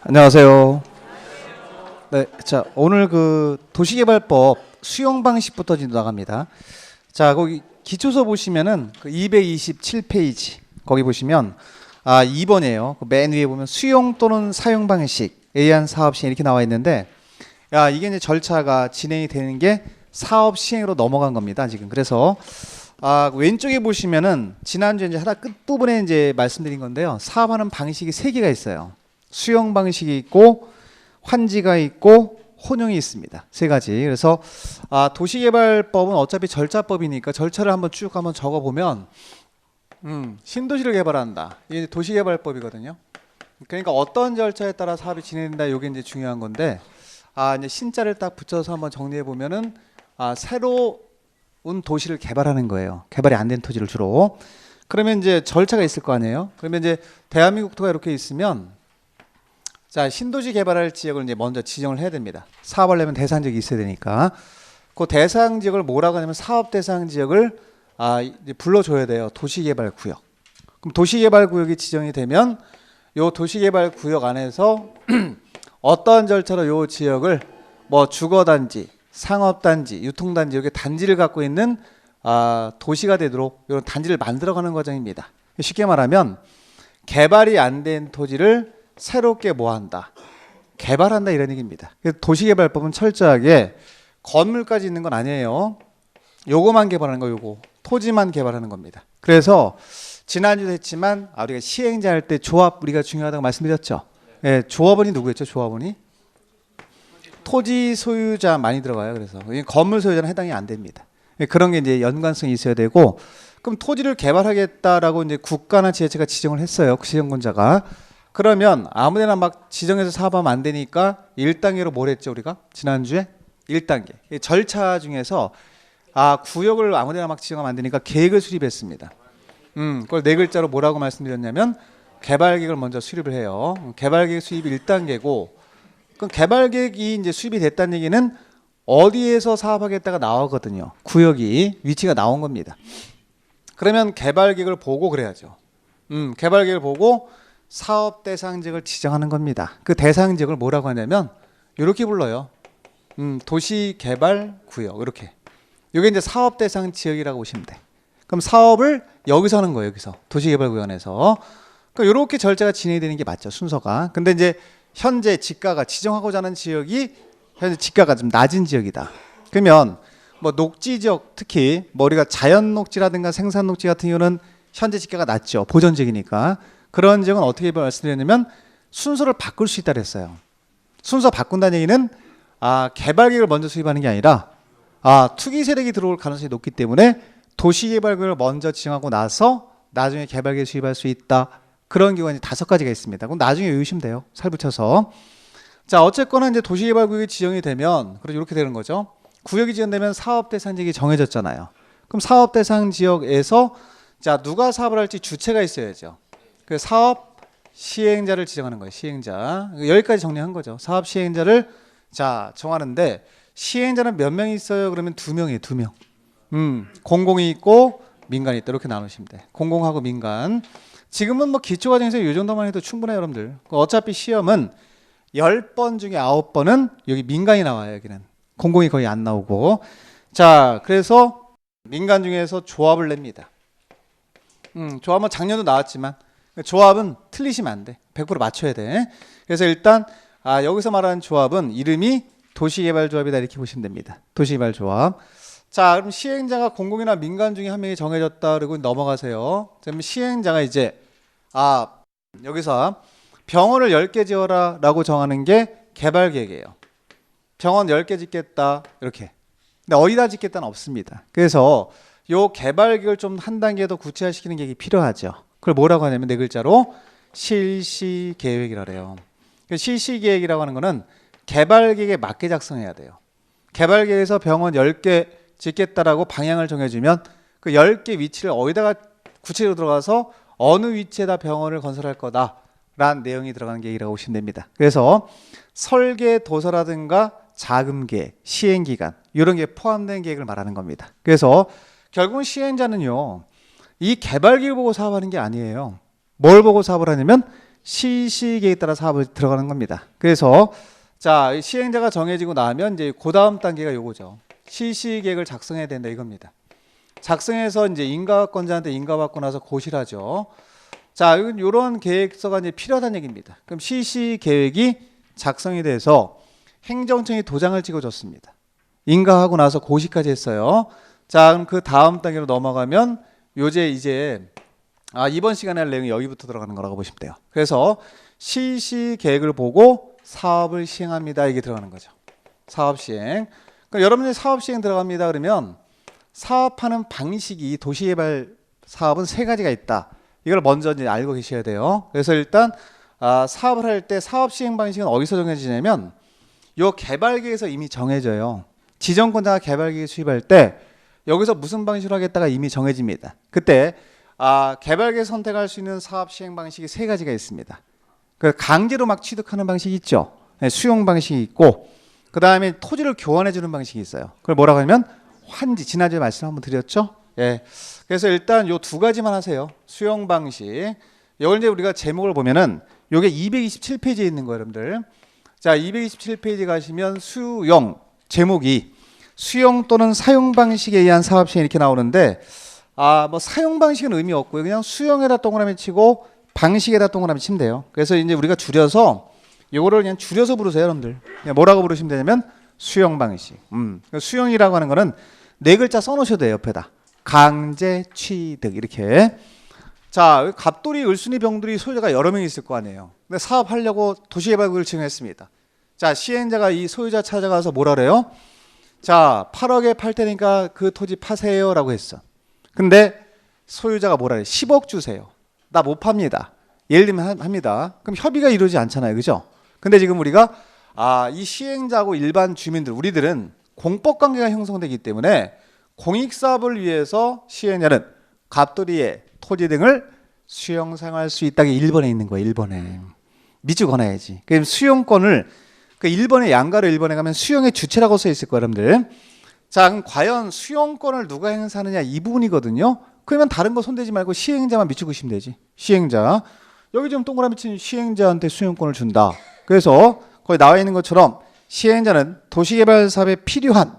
안녕하세요. 네, 자 오늘 그 도시개발법 수용 방식부터 지금 나갑니다. 자 거기 기초서 보시면은 그 227페이지 거기 보시면 2번이에요. 그 맨 위에 보면 수용 또는 사용 방식에 의한 사업 시행 이렇게 나와 있는데, 이게 이제 절차가 진행이 되는 게 사업 시행으로 넘어간 겁니다 지금. 그래서 왼쪽에 보시면은 지난주에 이제 하나 끝 부분에 이제 말씀드린 건데요. 사업하는 방식이 3개가 있어요. 수용 방식이 있고 환지가 있고 혼용이 있습니다. 3가지. 그래서 도시개발법은 어차피 절차법이니까 절차를 한번 쭉 한번 적어 보면 신도시를 개발한다. 이게 도시개발법이거든요. 그러니까 어떤 절차에 따라 사업이 진행된다. 이게 이제 중요한 건데, 이제 신자를 딱 붙여서 한번 정리해 보면은 새로운 도시를 개발하는 거예요. 개발이 안 된 토지를 주로. 그러면 이제 절차가 있을 거 아니에요. 그러면 이제 대한민국 토가 이렇게 있으면, 자 신도시 개발할 지역을 이제 먼저 지정을 해야 됩니다. 사업하려면 대상 지역이 있어야 되니까. 그 대상 지역을 뭐라고 하냐면 사업 대상 지역을 이제 불러줘야 돼요. 도시개발구역. 그럼 도시개발구역이 지정이 되면 요 도시개발구역 안에서 어떠한 절차로 요 지역을 뭐 주거단지, 상업단지, 유통단지 이렇게 단지를 갖고 있는 도시가 되도록 이런 단지를 만들어가는 과정입니다. 쉽게 말하면 개발이 안 된 토지를 새롭게 뭐한다? 개발한다 이런 얘기입니다. 도시개발법은 철저하게 건물까지 있는 건 아니에요. 요거만 개발하는 거, 요거 토지만 개발하는 겁니다. 그래서 지난주도 했지만 우리가 시행자 할 때 조합 우리가 중요하다고 말씀드렸죠. 예, 조합원이 누구였죠? 조합원이 토지 소유자 많이 들어가요. 그래서 건물 소유자는 해당이 안 됩니다. 그런 게 이제 연관성이 있어야 되고, 그럼 토지를 개발하겠다라고 이제 국가나 지자체가 지정을 했어요. 그 지정권자가. 그러면 아무데나 막 지정해서 사업하면 안 되니까 1단계로 뭘 했죠 우리가? 지난주에 1단계 절차 중에서 구역을 아무데나 막 지정하면 안 되니까 계획을 수립했습니다. 그걸 4글자로 뭐라고 말씀드렸냐면 개발계획을 먼저 수립을 해요. 개발계획 수립이 1단계고, 그럼 개발계획이 이제 수립이 됐다는 얘기는 어디에서 사업하겠다가 나오거든요. 구역이 위치가 나온 겁니다. 그러면 개발계획을 보고 그래야죠. 개발계획을 보고 사업 대상 지역을 지정하는 겁니다. 그 대상 지역을 뭐라고 하냐면 이렇게 불러요. 도시개발구역 이렇게. 이게 이제 사업 대상 지역이라고 보시면 돼. 그럼 사업을 여기서 하는 거예요. 여기서 도시개발구역 안에서. 그러니까 이렇게 절차가 진행이 되는 게 맞죠. 순서가. 근데 이제 현재 지가가 지정하고자 하는 지역이 현재 지가가 좀 낮은 지역이다. 그러면 뭐 녹지 지역, 특히 뭐 우리가 자연 녹지라든가 생산 녹지 같은 경우는 현재 지가가 낮죠. 보전 지역이니까. 그런 지역은 어떻게 말씀드렸냐면 순서를 바꿀 수 있다 그랬어요. 순서 바꾼다는 얘기는 개발계획을 먼저 수립하는 게 아니라 투기 세력이 들어올 가능성이 높기 때문에 도시개발구역을 먼저 지정하고 나서 나중에 개발계획 수립할 수 있다. 그런 경우가 이제 5가지가 있습니다. 그럼 나중에 외우시면 돼요. 살 붙여서. 자 어쨌거나 이제 도시개발구역이 지정이 되면 그럼 이렇게 되는 거죠. 구역이 지정되면 사업 대상 지역이 정해졌잖아요. 그럼 사업 대상 지역에서 자 누가 사업을 할지 주체가 있어야죠. 그 사업 시행자를 지정하는 거예요. 시행자. 여기까지 정리한 거죠. 사업 시행자를 정하는데 시행자는 몇 명 있어요? 그러면 2명이에요. 2명. 공공이 있고 민간이 있다. 이렇게 나누시면 돼. 공공하고 민간. 지금은 뭐 기초과정에서 이 정도만 해도 충분해요. 여러분들. 어차피 시험은 10번 중에 9번은 여기 민간이 나와요. 여기는. 공공이 거의 안 나오고. 자 그래서 민간 중에서 조합을 냅니다. 조합은 작년도 나왔지만 조합은 틀리시면 안 돼. 100% 맞춰야 돼. 그래서 일단 여기서 말하는 조합은 이름이 도시개발조합이다 이렇게 보시면 됩니다. 도시개발조합. 자 그럼 시행자가 공공이나 민간 중에 한 명이 정해졌다 그러고 넘어가세요. 그럼 시행자가 이제 여기서 병원을 10개 지어라 라고 정하는 게 개발계획이에요. 병원 10개 짓겠다 이렇게. 근데 어디다 짓겠다는 없습니다. 그래서 요 개발계획을 좀 한 단계 더 구체화시키는 계획이 필요하죠. 그걸 뭐라고 하냐면 4글자로 실시계획이라고 해요. 실시계획이라고 하는 거는 개발계획에 맞게 작성해야 돼요. 개발계획에서 병원 10개 짓겠다라고 방향을 정해주면 그 10개 위치를 어디다가 구체적으로 들어가서 어느 위치에다 병원을 건설할 거다라는 내용이 들어가는 계획이라고 보시면 됩니다. 그래서 설계 도서라든가 자금계획, 시행기간 이런 게 포함된 계획을 말하는 겁니다. 그래서 결국은 시행자는요. 이 개발계획을 보고 사업하는 게 아니에요. 뭘 보고 사업을 하냐면 실시계획에 따라 사업을 들어가는 겁니다. 그래서 자, 시행자가 정해지고 나면 이제 그 다음 단계가 요거죠. 실시계획을 작성해야 된다 이겁니다. 작성해서 이제 인가권자한테 인가받고 나서 고시하죠. 자, 이런 계획서가 이제 필요하다는 얘기입니다. 그럼 실시계획이 작성이 돼서 행정청이 도장을 찍어줬습니다. 인가하고 나서 고시까지 했어요. 자, 그럼 그 다음 단계로 넘어가면 요제 이제 이번 시간에 할 내용이 여기부터 들어가는 거라고 보시면 돼요. 그래서 실시 계획을 보고 사업을 시행합니다. 이게 들어가는 거죠. 사업 시행. 그러니까 여러분들이 사업 시행 들어갑니다. 그러면 사업하는 방식이 도시개발 사업은 세 가지가 있다. 이걸 먼저 이제 알고 계셔야 돼요. 그래서 일단 사업을 할 때 사업 시행 방식은 어디서 정해지냐면 요 개발계에서 이미 정해져요. 지정권자가 개발계획 수립할 때 여기서 무슨 방식으로 하겠다가 이미 정해집니다. 그때 개발계 선택할 수 있는 사업 시행 방식이 세 가지가 있습니다. 그 강제로 막 취득하는 방식이 있죠. 네, 수용 방식이 있고 그 다음에 토지를 교환해 주는 방식이 있어요. 그걸 뭐라고 하면 환지. 지난주에 말씀 한번 드렸죠. 예. 그래서 일단 요 두 가지만 하세요. 수용 방식. 이걸 이제 우리가 제목을 보면은 요게 227페이지에 있는 거예요, 여러분들. 자, 227페이지 가시면 수용 제목이 수용 또는 사용 방식에 의한 사업 시행 이렇게 나오는데 뭐 사용 방식은 의미 없고요. 그냥 수용에다 동그라미 치고 방식에다 동그라미 치면 돼요. 그래서 이제 우리가 줄여서 요거를 그냥 줄여서 부르세요, 여러분들. 그냥 뭐라고 부르시면 되냐면 수용 방식. 수용이라고 하는 거는 네 글자 써놓으셔도 돼요, 옆에다. 강제 취득 이렇게. 자, 갑돌이, 을순이, 병돌이 소유자가 여러 명이 있을 거 아니에요. 근데 사업하려고 도시개발구역을 지정했습니다. 자, 시행자가 이 소유자 찾아가서 뭐라 그래요? 자, 8억에 팔 테니까 그 토지 파세요 라고 했어. 근데 소유자가 뭐라 그래? 10억 주세요. 나 못 팝니다. 예를 들면 합니다. 그럼 협의가 이루어지지 않잖아요. 그죠? 근데 지금 우리가 이 시행자하고 일반 주민들, 우리들은 공법관계가 형성되기 때문에 공익사업을 위해서 시행자는 갑돌이의 토지 등을 수용 사용할 수 있다는 게 1번에 있는 거예요. 1번에. 밑줄 그어놔야지. 그럼 수용권을 그 1번에 양가로 1번에 가면 수용의 주체라고 써 있을 거예요, 여러분들. 자, 그럼 과연 수용권을 누가 행사하느냐 이 부분이거든요. 그러면 다른 거 손대지 말고 시행자만 밑줄 그으시면 되지. 시행자. 여기 좀 동그라미 친 시행자한테 수용권을 준다. 그래서 거기 나와 있는 것처럼 시행자는 도시개발 사업에 필요한,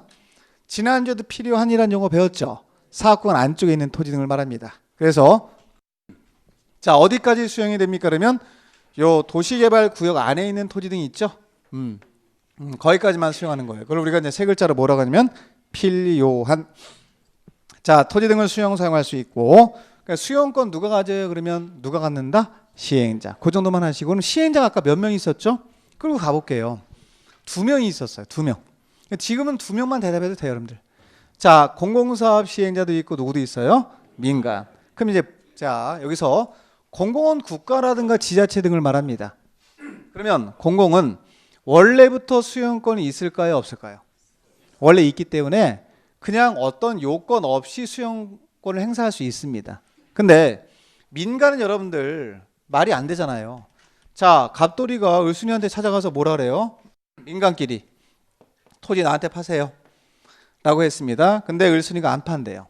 지난주에도 필요한이라는 용어 배웠죠. 사업권 안쪽에 있는 토지 등을 말합니다. 그래서 자, 어디까지 수용이 됩니까? 그러면 요 도시개발 구역 안에 있는 토지 등이 있죠. 거기까지만 수용하는 거예요. 그걸 우리가 이제 세 글자로 뭐라고 하냐면 필요한. 자, 토지 등을 수용 사용할 수 있고, 그러니까 수용권 누가 가져요? 그러면 누가 갖는다? 시행자. 그 정도만 하시고는 시행자가 아까 몇 명 있었죠? 그리고 가볼게요. 2명이 있었어요. 2명. 지금은 2명만 대답해도 돼요, 여러분들. 자, 공공사업 시행자도 있고 누구도 있어요? 민간. 그럼 이제 자, 여기서 공공은 국가라든가 지자체 등을 말합니다. 그러면 공공은 원래부터 수용권이 있을까요? 없을까요? 원래 있기 때문에 그냥 어떤 요건 없이 수용권을 행사할 수 있습니다. 근데 민간은 여러분들 말이 안 되잖아요. 자, 갑돌이가 을순이한테 찾아가서 뭐라 그래요? 민간끼리 토지 나한테 파세요 라고 했습니다. 근데 을순이가 안 판대요.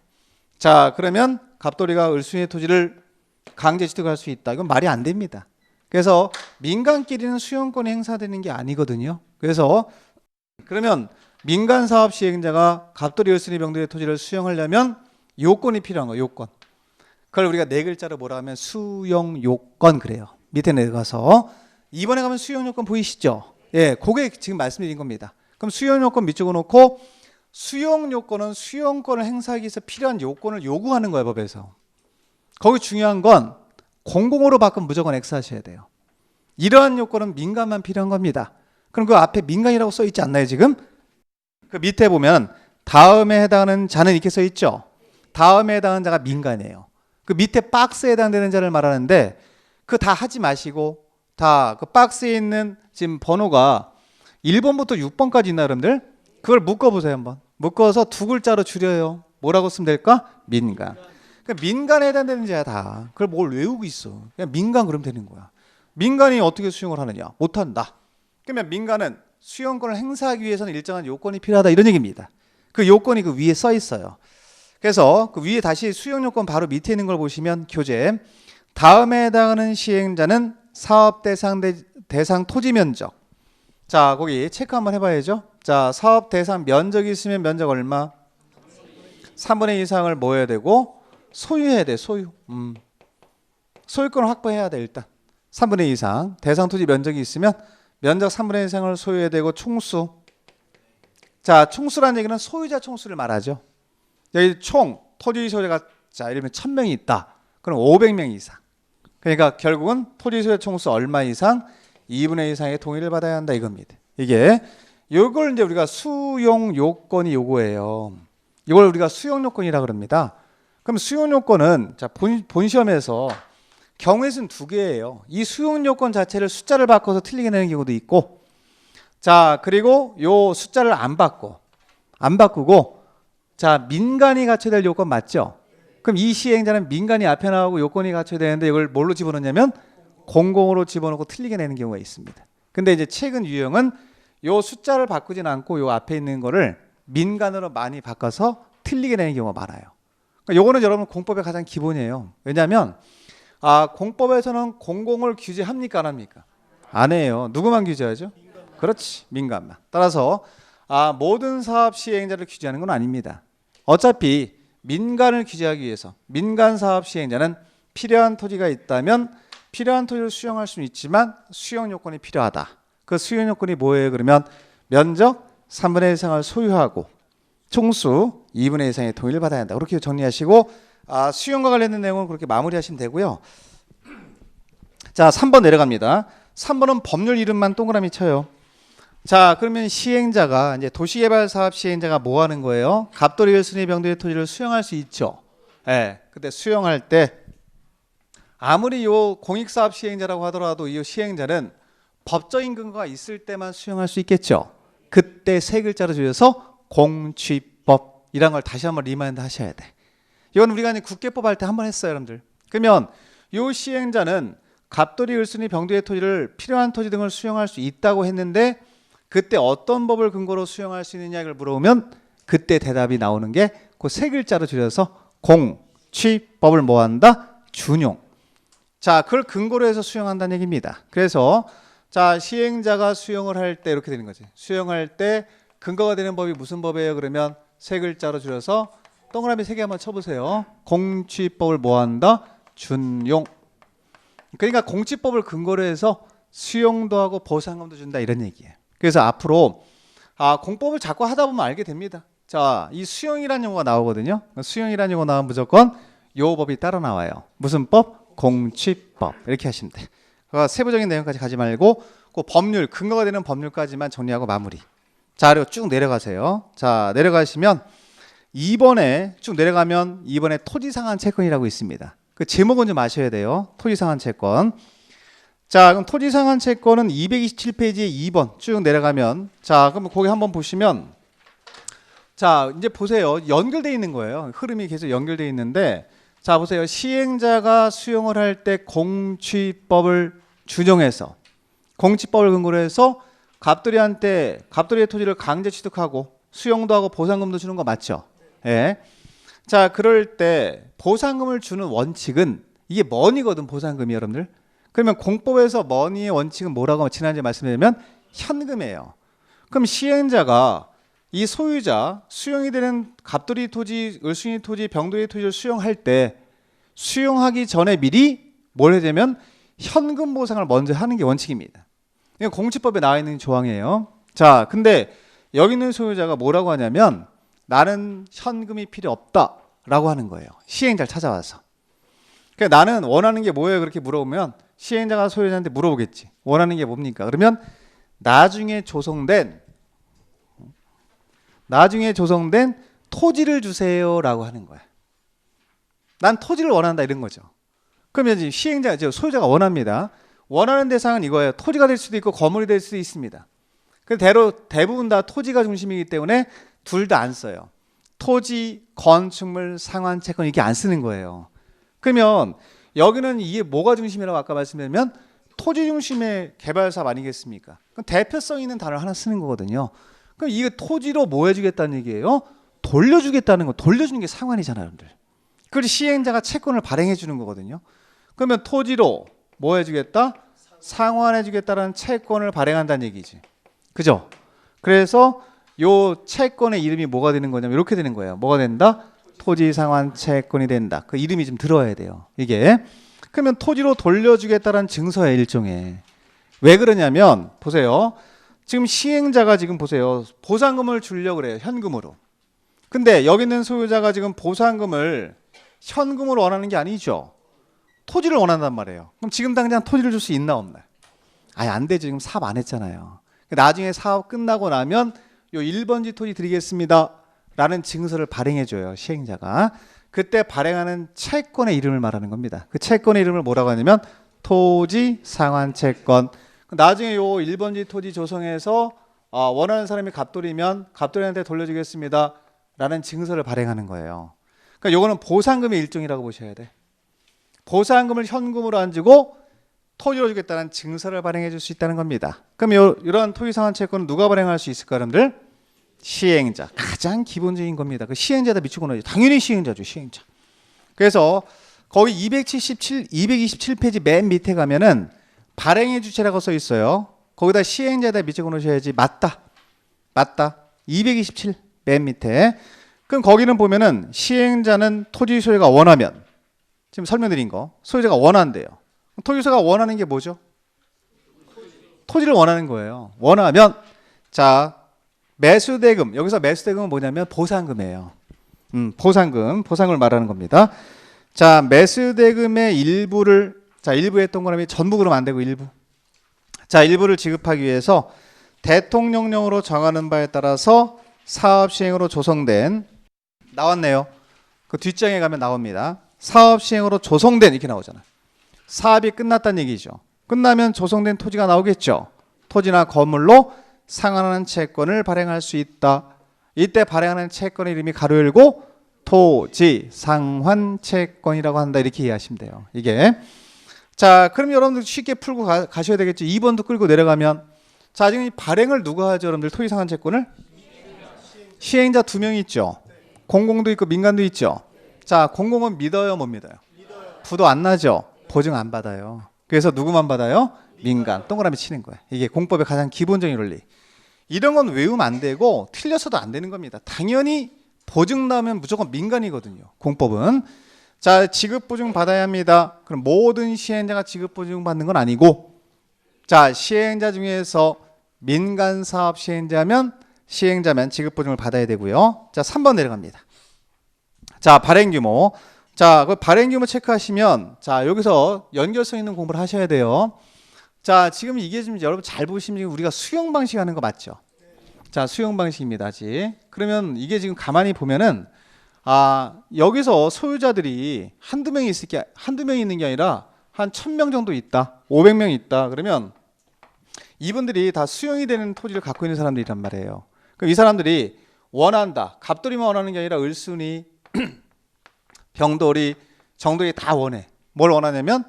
자, 그러면 갑돌이가 을순이의 토지를 강제 취득할 수 있다. 이건 말이 안 됩니다. 그래서 민간끼리는 수용권이 행사되는 게 아니거든요. 그래서 그러면 민간 사업 시행자가 갑돌이, 을순이, 병돌이의 토지를 수용하려면 요건이 필요한 거예요. 요건. 그걸 우리가 네 글자로 뭐라 하면 수용 요건 그래요. 밑에 내려가서 2번에 가면 수용 요건 보이시죠? 예, 그게 지금 말씀드린 겁니다. 그럼 수용 요건 밑줄어 놓고 수용 요건은 수용권을 행사하기 위해서 필요한 요건을 요구하는 거예요, 법에서. 거기 중요한 건 공공으로 바꾸면 무조건 X 하셔야 돼요. 이러한 요건은 민간만 필요한 겁니다. 그럼 그 앞에 민간이라고 써 있지 않나요, 지금? 그 밑에 보면 다음에 해당하는 자는 이렇게 써 있죠. 다음에 해당하는 자가 민간이에요. 그 밑에 박스에 해당되는 자를 말하는데 그 다 하지 마시고 다 그 박스에 있는 지금 번호가 1번부터 6번까지 있나 여러분들? 그걸 묶어보세요 한번. 묶어서 두 글자로 줄여요. 뭐라고 쓰면 될까? 민간. 그러니까 민간에 해당되는 자야 다. 그걸 뭘 외우고 있어. 그냥 민간 그러면 되는 거야. 민간이 어떻게 수용을 하느냐? 못한다. 그러면 민간은 수용권을 행사하기 위해서는 일정한 요건이 필요하다 이런 얘기입니다. 그 요건이 그 위에 써 있어요. 그래서 그 위에 다시 수용 요건 바로 밑에 있는 걸 보시면 교재 다음에 해당하는 시행자는 사업 대상 토지 면적. 자, 거기 체크 한번 해봐야죠. 자, 사업 대상 면적이 있으면 면적 얼마? 3분의 2 이상을 뭐 해야 되고? 소유해야 돼, 소유. 소유권을 확보해야 돼, 일단. 3분의 2 이상. 대상 토지 면적이 있으면 면적 3분의 2 이상을 소유해야 되고, 총수. 자, 총수라는 얘기는 소유자 총수를 말하죠. 여기 총, 토지 소유자가, 자, 예를 들면 1000명이 있다. 그럼 500명 이상. 그러니까 결국은 토지 소유자 총수 얼마 이상? 2분의 2 이상의 동의를 받아야 한다, 이겁니다. 이게, 요걸 이제 우리가 수용 요건이 요거예요. 이걸 우리가 수용 요건이라 그럽니다. 그럼 수용 요건은 자, 본 시험에서 경우의 수는 2개예요. 이 수용 요건 자체를 숫자를 바꿔서 틀리게 내는 경우도 있고, 자, 그리고 요 숫자를 안 바꾸고, 자, 민간이 갖춰야 될 요건 맞죠? 그럼 이 시행자는 민간이 앞에 나오고 요건이 갖춰야 되는데 이걸 뭘로 집어넣냐면 공공으로 집어넣고 틀리게 내는 경우가 있습니다. 근데 이제 최근 유형은 요 숫자를 바꾸진 않고 요 앞에 있는 거를 민간으로 많이 바꿔서 틀리게 내는 경우가 많아요. 그러니까 요거는 여러분 공법의 가장 기본이에요. 왜냐하면 공법에서는 공공을 규제합니까 안 합니까? 안 해요. 누구만 규제하죠? 그렇지, 민간만. 따라서 모든 사업 시행자를 규제하는 건 아닙니다. 어차피 민간을 규제하기 위해서 민간 사업 시행자는 필요한 토지가 있다면 필요한 토지를 수용할 수는 있지만 수용 요건이 필요하다. 그 수용 요건이 뭐예요? 그러면 면적 3분의 1 이상을 소유하고 총수 2분의 1 이상의 동의를 받아야 한다. 그렇게 정리하시고 수용과 관련된 내용은 그렇게 마무리하시면 되고요. 자, 3번 내려갑니다. 3번은 법률 이름만 동그라미 쳐요. 자, 그러면 시행자가 이제 도시개발사업 시행자가 뭐 하는 거예요? 갑돌이 1순위 병도의 토지를 수용할 수 있죠. 예. 근데 수용할 때 아무리 요 공익사업 시행자라고 하더라도 이 시행자는 법적인 근거가 있을 때만 수용할 수 있겠죠. 그때 세 글자로 줄여서 공취법이란 걸 다시 한번 리마인드 하셔야 돼. 이건 우리가 이제 국계법 할 때 한번 했어요, 여러분들. 그러면 요 시행자는 갑돌이 1순위 병도의 토지를 필요한 토지 등을 수용할 수 있다고 했는데 그때 어떤 법을 근거로 수용할 수 있느냐를 물어보면 그때 대답이 나오는 게 그 세 글자로 줄여서 공취법을 뭐 한다? 준용. 자, 그걸 근거로 해서 수용한다는 얘기입니다. 그래서 자, 시행자가 수용을 할 때 이렇게 되는 거지. 수용할 때 근거가 되는 법이 무슨 법이에요? 그러면 세 글자로 줄여서 동그라미 3개 한번 쳐보세요. 공취법을 뭐 한다? 준용. 그러니까 공취법을 근거로 해서 수용도 하고 보상금도 준다 이런 얘기예요. 그래서 앞으로 공법을 자꾸 하다 보면 알게 됩니다. 자, 이 수용이라는 용어가 나오거든요. 수용이라는 용어 나오면 무조건 요 법이 따라 나와요. 무슨 법? 공취법. 이렇게 하시면 돼. 그러니까 세부적인 내용까지 가지 말고 그 법률, 근거가 되는 법률까지만 정리하고 마무리. 자, 그리고 쭉 내려가세요. 자, 내려가시면 2번에 쭉 내려가면 2번에 토지상한 채권이라고 있습니다. 그 제목은 좀 아셔야 돼요. 토지상한 채권. 자, 그럼 토지상한 채권은 227페이지에 2번 쭉 내려가면 자, 그럼 거기 한번 보시면 자, 이제 보세요. 연결되어 있는 거예요. 흐름이 계속 연결되어 있는데 자, 보세요. 시행자가 수용을 할 때 공취법을 준용해서 공취법을 근거로 해서 갑돌이한테 갑돌이의 토지를 강제 취득하고 수용도 하고 보상금도 주는 거 맞죠? 예. 자, 그럴 때 보상금을 주는 원칙은 이게 머니거든, 보상금이 여러분들. 그러면 공법에서 머니의 원칙은 뭐라고 지난주에 말씀드리면 현금이에요. 그럼 시행자가 이 소유자 수용이 되는 갑돌이 토지, 을순위 토지, 병돌이 토지를 수용할 때 수용하기 전에 미리 뭘 해야 되면 현금 보상을 먼저 하는 게 원칙입니다. 이건 공취법에 나와 있는 조항이에요. 자, 근데 여기 있는 소유자가 뭐라고 하냐면 나는 현금이 필요 없다라고 하는 거예요. 시행자를 찾아와서. 그러니까 나는 원하는 게 뭐예요? 그렇게 물어보면 시행자가 소유자한테 물어보겠지. 원하는 게 뭡니까? 그러면 나중에 조성된 토지를 주세요라고 하는 거야. 난 토지를 원한다 이런 거죠. 그러면 이제 시행자, 소유자가 원합니다. 원하는 대상은 이거예요. 토지가 될 수도 있고 건물이 될 수도 있습니다. 대부분 다 토지가 중심이기 때문에 둘 다 안 써요. 토지, 건축물, 상환, 채권 이렇게 안 쓰는 거예요. 그러면 여기는 이게 뭐가 중심이라고 아까 말씀드리면 토지 중심의 개발 사업 아니겠습니까? 그럼 대표성 있는 단어를 하나 쓰는 거거든요. 그럼 이게 토지로 뭐 해주겠다는 얘기예요? 돌려주겠다는 거. 돌려주는 게 상환이잖아요, 여러분들. 그리고 시행자가 채권을 발행해 주는 거거든요. 그러면 토지로 뭐 해주겠다? 상환해주겠다는 채권을 발행한다는 얘기지. 그죠? 그래서 요 채권의 이름이 뭐가 되는 거냐면 이렇게 되는 거예요. 뭐가 된다? 토지 상환 채권이 된다. 그 이름이 좀 들어야 돼요. 이게. 그러면 토지로 돌려주겠다는 증서의 일종의. 왜 그러냐면 보세요. 지금 시행자가 지금 보세요. 보상금을 주려고 그래요. 현금으로. 근데 여기 있는 소유자가 지금 보상금을 현금으로 원하는 게 아니죠. 토지를 원한단 말이에요. 그럼 지금 당장 토지를 줄 수 있나 없나? 아예 안 되죠. 지금 사업 안 했잖아요. 나중에 사업 끝나고 나면 요 1번지 토지 드리겠습니다 라는 증서를 발행해줘요. 시행자가. 그때 발행하는 채권의 이름을 말하는 겁니다. 그 채권의 이름을 뭐라고 하냐면 토지 상환 채권. 나중에 요 1번지 토지 조성해서 원하는 사람이 갑돌이면 갑돌이한테 돌려주겠습니다 라는 증서를 발행하는 거예요. 그러니까 요거는 보상금의 일종이라고 보셔야 돼. 보상금을 현금으로 안 주고 토지로 주겠다는 증서를 발행해 줄 수 있다는 겁니다. 그럼 이러한 토지 상환 채권은 누가 발행할 수 있을까 여러분들? 시행자. 가장 기본적인 겁니다. 그 시행자에다 미치고 나죠. 당연히 시행자죠. 시행자. 그래서 거기 227페이지 맨 밑에 가면은 발행의 주체라고 써 있어요. 거기다 시행자에다 미치고 놓으셔야지. 맞다. 227 맨 밑에. 그럼 거기는 보면은 시행자는 토지 소유가 원하면 지금 설명드린 거 소유자가 원한대요. 토지소유가 원하는 게 뭐죠? 토지를 원하는 거예요. 원하면 자 매수대금 여기서 매수대금은 뭐냐면 보상금이에요. 보상금을 말하는 겁니다. 자 매수대금의 일부를 일부 했던 거라면 전부 그러면 안 되고 일부를 지급하기 위해서 대통령령으로 정하는 바에 따라서 사업 시행으로 조성된 나왔네요. 그 뒷장에 가면 나옵니다. 사업 시행으로 조성된 이렇게 나오잖아요. 사업이 끝났다는 얘기죠. 끝나면 조성된 토지가 나오겠죠. 토지나 건물로 상환하는 채권을 발행할 수 있다. 이때 발행하는 채권의 이름이 가로 열고 토지 상환 채권이라고 한다. 이렇게 이해하시면 돼요. 이게 자 그럼 여러분들 쉽게 풀고 가셔야 되겠죠. 2번도 끌고 내려가면 자 지금 이 발행을 누가 하죠? 여러분들 토지 상환 채권을 시행자 2명이 있죠. 공공도 있고 민간도 있죠. 자 공공은 믿어요 못 믿어요? 부도 안 나죠. 보증 안 받아요. 그래서 누구만 받아요? 민간. 동그라미 치는 거예요. 이게 공법의 가장 기본적인 논리. 이런 건 외우면 안 되고 틀려서도 안 되는 겁니다. 당연히 보증 나오면 무조건 민간이거든요. 공법은. 자 지급보증 받아야 합니다. 그럼 모든 시행자가 지급보증 받는 건 아니고 자 시행자 중에서 민간사업 시행자면 지급보증을 받아야 되고요. 자 3번 내려갑니다. 자 발행규모. 자, 그 발행 규모 체크하시면 자 여기서 연결성 있는 공부를 하셔야 돼요. 자 지금 이게 지금 여러분 잘 보시면 우리가 수용 방식 하는 거 맞죠? 자 수용 방식입니다. 아직. 그러면 이게 지금 가만히 보면은 여기서 소유자들이 한두 명이 있는 게 아니라 한 1000명 정도 있다. 500명 있다. 그러면 이분들이 다 수용이 되는 토지를 갖고 있는 사람들이란 말이에요. 그럼 이 사람들이 원한다. 갑돌이만 원하는 게 아니라 을순이 병돌이, 정돌이 다 원해. 뭘 원하냐면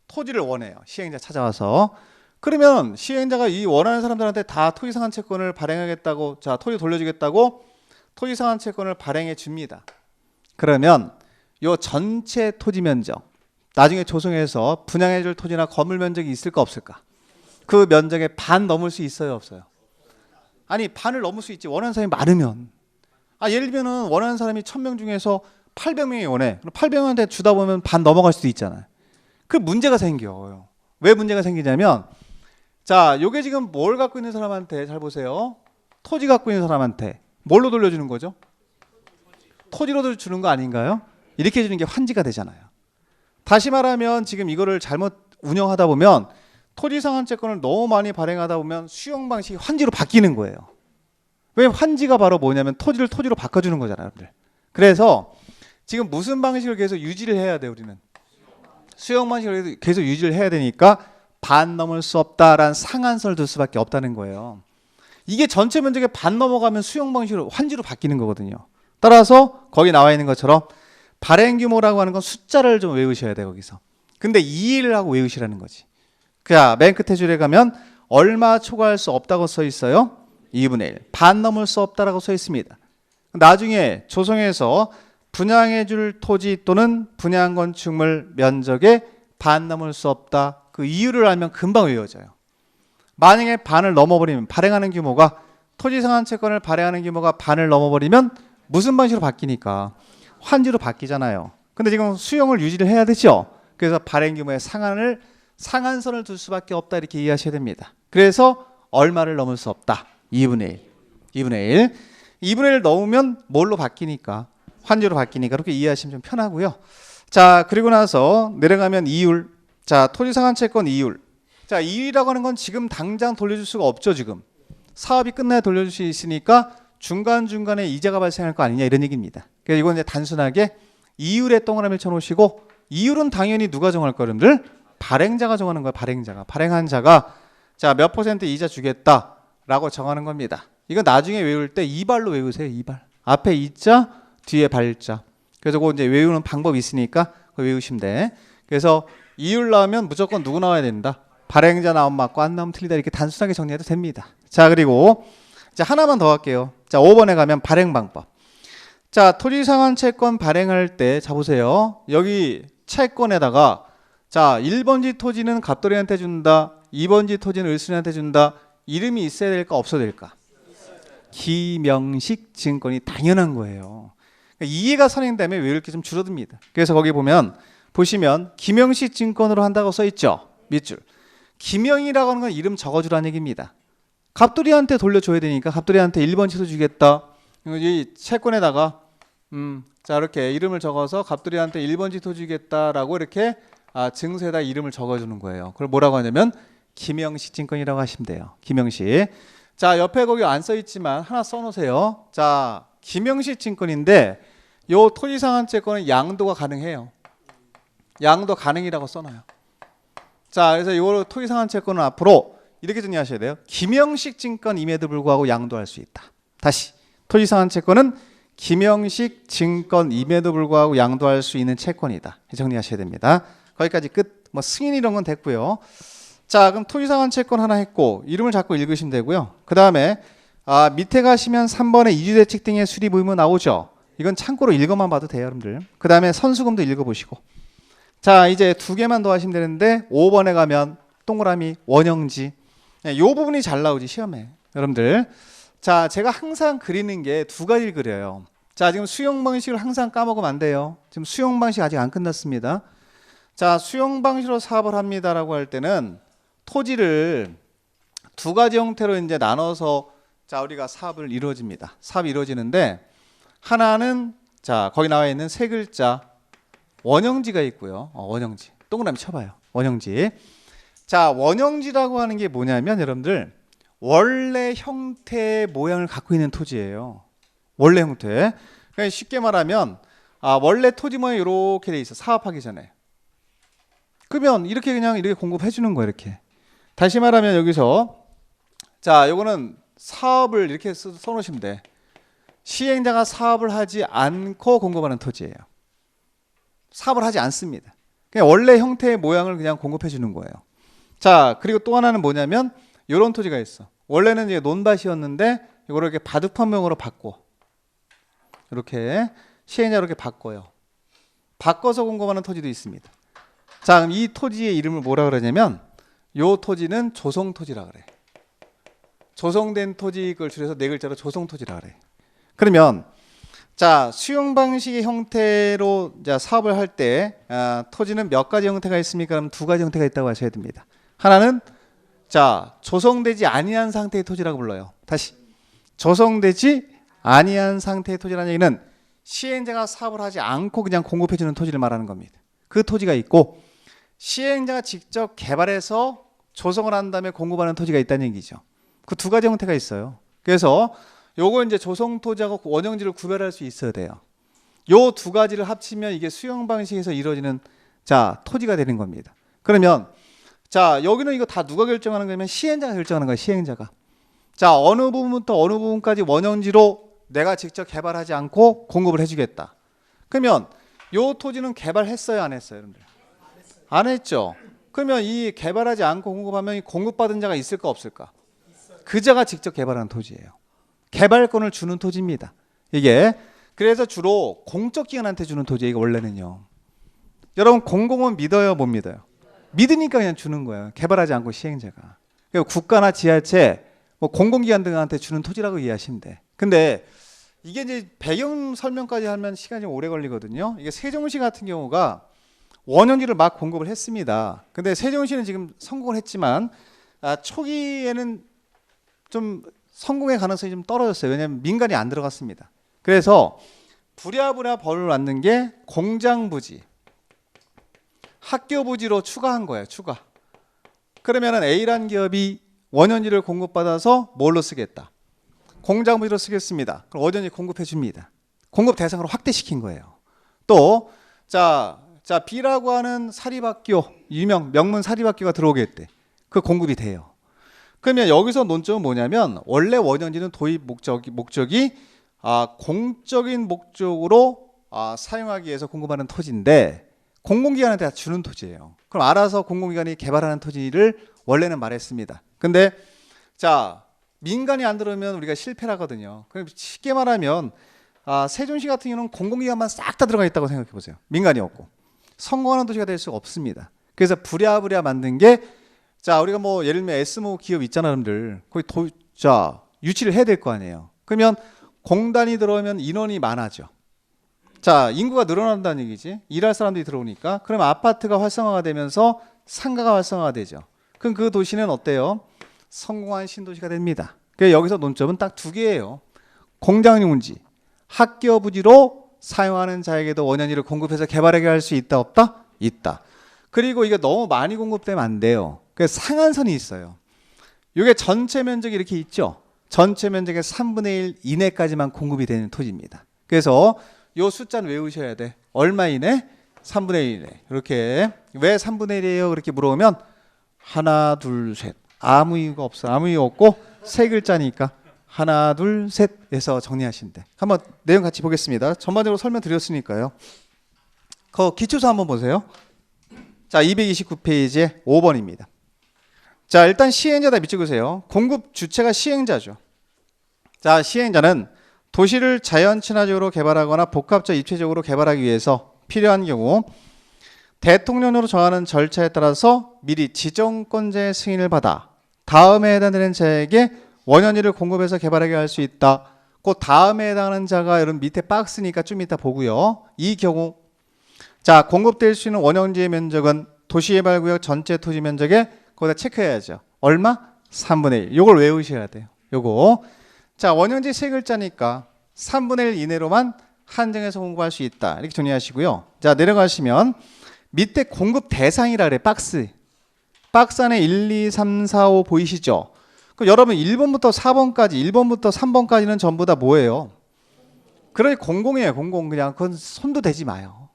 토지를 원해요. 시행자 찾아와서. 그러면 시행자가 이 원하는 사람들한테 다 토지상환 채권을 발행하겠다고 자 토지 돌려주겠다고 토지상환 채권을 발행해 줍니다. 그러면 요 전체 토지 면적 나중에 조성해서 분양해 줄 토지나 건물 면적이 있을까 없을까? 그 면적의 반 넘을 수 있어요 없어요? 아니 반을 넘을 수 있지. 원하는 사람이 많으면. 예를 들면 원하는 사람이 1000명 중에서 800명이 원해. 800명한테 주다 보면 반 넘어갈 수도 있잖아요. 그 문제가 생겨요. 왜 문제가 생기냐면 자, 요게 지금 뭘 갖고 있는 사람한테 잘 보세요. 토지 갖고 있는 사람한테 뭘로 돌려주는 거죠? 토지로 주는 거 아닌가요? 이렇게 주는 게 환지가 되잖아요. 다시 말하면 지금 이거를 잘못 운영하다 보면 토지 상환 채권을 너무 많이 발행하다 보면 수용 방식이 환지로 바뀌는 거예요. 왜 환지가 바로 뭐냐면 토지로 바꿔주는 거잖아요. 여러분들. 그래서 지금 무슨 방식을 계속 유지를 해야 돼 우리는? 수용 방식을 계속 유지를 해야 되니까 반 넘을 수 없다라는 상한선을 둘 수밖에 없다는 거예요. 이게 전체 면적의 반 넘어가면 수용 방식으로 환지로 바뀌는 거거든요. 따라서 거기 나와 있는 것처럼 발행 규모라고 하는 건 숫자를 좀 외우셔야 돼요 거기서. 근데 2를 하고 외우시라는 거지. 자, 맨 끝에 줄에 가면 얼마 초과할 수 없다고 써 있어요. 2분의 1. 반 넘을 수 없다라고 써 있습니다. 나중에 조성해서 분양해 줄 토지 또는 분양 건축물 면적의 반 넘을 수 없다. 그 이유를 알면 금방 외워져요. 만약에 반을 넘어버리면 발행하는 규모가 토지 상한 채권을 발행하는 규모가 반을 넘어버리면 무슨 방식으로 바뀌니까 환지로 바뀌잖아요. 근데 지금 수용을 유지를 해야 되죠. 그래서 발행 규모의 상한선을 둘 수밖에 없다 이렇게 이해하셔야 됩니다. 그래서 얼마를 넘을 수 없다. 2분의 1. 2분의 1 넘으면 뭘로 바뀌니까 환지로 바뀌니까 그렇게 이해하시면 좀 편하고요. 자, 그리고 나서 내려가면 이율. 자, 토지 상한 채권 이율. 자, 이율이라고 하는 건 지금 당장 돌려줄 수가 없죠. 지금 사업이 끝나야 돌려줄 수 있으니까 중간중간에 이자가 발생할 거 아니냐 이런 얘기입니다. 그래서 이건 이제 단순하게 이율에 동그라미를 쳐놓으시고 이율은 당연히 누가 정할 거예요, 여러분들? 발행자가 정하는 거예요. 발행한 자가 자, 몇 퍼센트 이자 주겠다라고 정하는 겁니다. 이거 나중에 외울 때 이발로 외우세요. 이발. 앞에 이자, 뒤에 발자. 그래서 그거 이제 외우는 방법이 있으니까 그거 외우시면 돼. 그래서 이율 나오면 무조건 누구 나와야 된다. 발행자 나오면 맞고 안 나오면 틀리다 이렇게 단순하게 정리해도 됩니다. 자, 그리고 자, 하나만 더 할게요. 자, 5번에 가면 발행 방법. 자, 토지 상한 채권 발행할 때 자 보세요. 여기 채권에다가 자, 1번지 토지는 갑돌이한테 준다. 2번지 토지는 을순이한테 준다. 이름이 있어야 될까 없어야 될까? 기명식 증권이 당연한 거예요. 그러니까 이해가 선행되면 외울 게 좀 줄어듭니다. 그래서 거기 보시면 기명식 증권으로 한다고 써 있죠. 밑줄. 기명이라고 하는 건 이름 적어주라는 얘기입니다. 갑돌이한테 돌려줘야 되니까 갑돌이한테 1번 치소 주겠다. 이 채권에다가 자, 이렇게 이름을 적어서 갑돌이한테 1번 지토 주겠다라고 이렇게 증서에다 이름을 적어주는 거예요. 그걸 뭐라고 하냐면 기명식 증권이라고 하시면 돼요. 기명식. 자, 옆에 거기 안 써 있지만 하나 써놓으세요. 자, 기명식 증권인데 요 토지 상한 채권은 양도가 가능해요. 양도 가능이라고 써놔요. 자, 그래서 요 토지 상한 채권은 앞으로 이렇게 정리하셔야 돼요. 기명식 증권임에도 불구하고 양도할 수 있다. 다시 토지 상한 채권은 기명식 증권임에도 불구하고 양도할 수 있는 채권이다. 정리하셔야 됩니다. 거기까지 끝. 뭐 승인 이런 건 됐고요. 자, 그럼 토지 상한 채권 하나 했고 이름을 자꾸 읽으시면 되고요. 그 다음에 밑에 가시면 3번에 이주대책 등의 수립 의무 나오죠. 이건 참고로 읽어만 봐도 돼요, 여러분들. 그 다음에 선수금도 읽어보시고. 자, 이제 두 개만 더 하시면 되는데 5번에 가면 동그라미 원형지. 이 부분이 잘 나오지 시험에, 여러분들. 자, 제가 항상 그리는 게 두 가지를 그려요. 자, 지금 수용 방식을 항상 까먹으면 안 돼요. 지금 수용 방식 아직 안 끝났습니다. 자, 수용 방식으로 사업을 합니다라고 할 때는 토지를 두 가지 형태로 이제 나눠서 자, 우리가 사업을 이루어집니다. 사업이 이루어지는데 하나는 자, 거기 나와 있는 세 글자 원형지가 있고요. 원형지. 동그라미 쳐봐요. 원형지. 자, 원형지라고 하는 게 뭐냐면 여러분들 원래 형태의 모양을 갖고 있는 토지예요. 원래 형태. 그러니까 쉽게 말하면 원래 토지 모양이 이렇게 돼 있어. 사업하기 전에. 그러면 이렇게 그냥 이렇게 공급해 주는 거예요. 이렇게. 다시 말하면 여기서 자, 요거는 사업을 이렇게 써놓으시면 돼. 시행자가 사업을 하지 않고 공급하는 토지예요. 사업을 하지 않습니다. 그냥 원래 형태의 모양을 그냥 공급해 주는 거예요. 자, 그리고 또 하나는 뭐냐면 이런 토지가 있어. 원래는 이제 논밭이었는데 이거를 이렇게 바둑판명으로 바꿔. 이렇게 시행자 이렇게 바꿔요. 바꿔서 공급하는 토지도 있습니다. 자, 그럼 이 토지의 이름을 뭐라 그러냐면 요 토지는 조성토지라 그래. 조성된 토지 걸 줄여서 네 글자로 조성토지라 그래. 그러면 자, 수용 방식의 형태로 자, 사업을 할 때 토지는 몇 가지 형태가 있습니까? 그럼 두 가지 형태가 있다고 하셔야 됩니다. 하나는 자, 조성되지 아니한 상태의 토지라고 불러요. 다시 조성되지 아니한 상태의 토지라는 얘기는 시행자가 사업을 하지 않고 그냥 공급해주는 토지를 말하는 겁니다. 그 토지가 있고 시행자가 직접 개발해서 조성을 한 다음에 공급하는 토지가 있다는 얘기죠. 그 두 가지 형태가 있어요. 그래서 요거 이제 조성토지하고 원형지를 구별할 수 있어야 돼요. 요 두 가지를 합치면 이게 수용 방식에서 이루어지는 자, 토지가 되는 겁니다. 그러면 자, 여기는 이거 다 누가 결정하는 거냐면 시행자가 결정하는 거예요. 시행자가. 자, 어느 부분부터 어느 부분까지 원형지로 내가 직접 개발하지 않고 공급을 해주겠다. 그러면 요 토지는 개발했어요, 안 했어요, 여러분들? 안 했죠. 그러면 이 개발하지 않고 공급하면 공급받은 자가 있을까 없을까? 그 자가 직접 개발한 토지예요. 개발권을 주는 토지입니다. 이게 그래서 주로 공적 기관한테 주는 토지예요. 원래는요. 여러분 공공은 믿어요, 못 믿어요? 믿으니까 그냥 주는 거예요. 개발하지 않고 시행자가. 그러니까 국가나 지자체, 뭐 공공기관 등한테 주는 토지라고 이해하시면 돼. 근데 이게 이제 배경 설명까지 하면 시간이 좀 오래 걸리거든요. 이게 세종시 같은 경우가 원형지를 막 공급을 했습니다. 근데 세종시는 지금 성공을 했지만 초기에는 좀 성공의 가능성이 좀 떨어졌어요. 왜냐하면 민간이 안 들어갔습니다. 그래서 부랴부랴 벌을 만든 게 공장부지, 학교부지로 추가한 거예요. 추가. 그러면은 A란 기업이 원현지를 공급받아서 뭘로 쓰겠다? 공장부지로 쓰겠습니다. 그럼 원현지 공급해 줍니다. 공급 대상으로 확대시킨 거예요. 또 B라고 하는 사립학교, 명문 사립학교가 들어오겠대. 그 공급이 돼요. 그러면 여기서 논점은 뭐냐면 원래 원현지는 도입 목적이 공적인 목적으로 사용하기 위해서 공급하는 토지인데 공공기관한테 다 주는 토지예요. 그럼 알아서 공공기관이 개발하는 토지를 원래는 말했습니다. 근데 민간이 안 들어오면 우리가 실패를 하거든요. 그럼 쉽게 말하면 세종시 같은 경우는 공공기관만 싹 다 들어가 있다고 생각해 보세요. 민간이 없고 성공하는 도시가 될 수가 없습니다. 그래서 부랴부랴 만든 게 우리가 뭐 예를 들면 S모 기업 있잖아, 여러분들. 거기 유치를 해야 될 거 아니에요. 그러면 공단이 들어오면 인원이 많아져. 인구가 늘어난다는 얘기지. 일할 사람들이 들어오니까. 그러면 아파트가 활성화가 되면서 상가가 활성화가 되죠. 그럼 그 도시는 어때요? 성공한 신도시가 됩니다. 그래서 여기서 논점은 딱 두 개예요. 공장용지, 학교 부지로 사용하는 자에게도 원현지를 공급해서 개발하게 할 수 있다, 없다? 있다. 그리고 이게 너무 많이 공급되면 안 돼요. 그래서 상한선이 있어요. 이게 전체 면적이 이렇게 있죠. 전체 면적의 3분의 1 이내까지만 공급이 되는 토지입니다. 그래서 이 숫자는 외우셔야 돼. 얼마 이내? 3분의 1 이내. 이렇게. 왜 3분의 1이에요? 그렇게 물어보면 하나, 둘, 셋. 아무 이유가 없어. 아무 이유 없고 세 글자니까 하나, 둘, 셋 해서 정리하시면 돼. 한번 내용 같이 보겠습니다. 전반적으로 설명드렸으니까요. 그 기초서 한번 보세요. 229페이지에 5번입니다. 일단 시행자다 밑줄그세요. 공급 주체가 시행자죠. 시행자는 도시를 자연 친화적으로 개발하거나 복합적 입체적으로 개발하기 위해서 필요한 경우 대통령으로 정하는 절차에 따라서 미리 지정권자의 승인을 받아 다음에 해당되는 자에게 원현지를 공급해서 개발하게 할 수 있다. 그 다음에 해당하는 자가 여러분 밑에 박스니까 좀 이따 보고요. 이 경우 공급될 수 있는 원형지의 면적은 도시개발구역 전체 토지 면적에 거기다 체크해야죠. 얼마? 3분의 1. 요걸 외우셔야 돼요. 요거. 원형지 세 글자니까 3분의 1 이내로만 한정해서 공급할 수 있다. 이렇게 정리하시고요. 내려가시면 밑에 공급 대상이라 그래. 박스 안에 1, 2, 3, 4, 5 보이시죠? 그럼 여러분 1번부터 4번까지 1번부터 3번까지는 전부 다 뭐예요? 그러니 공공이에요. 공공. 그냥 그건 손도 대지 마요.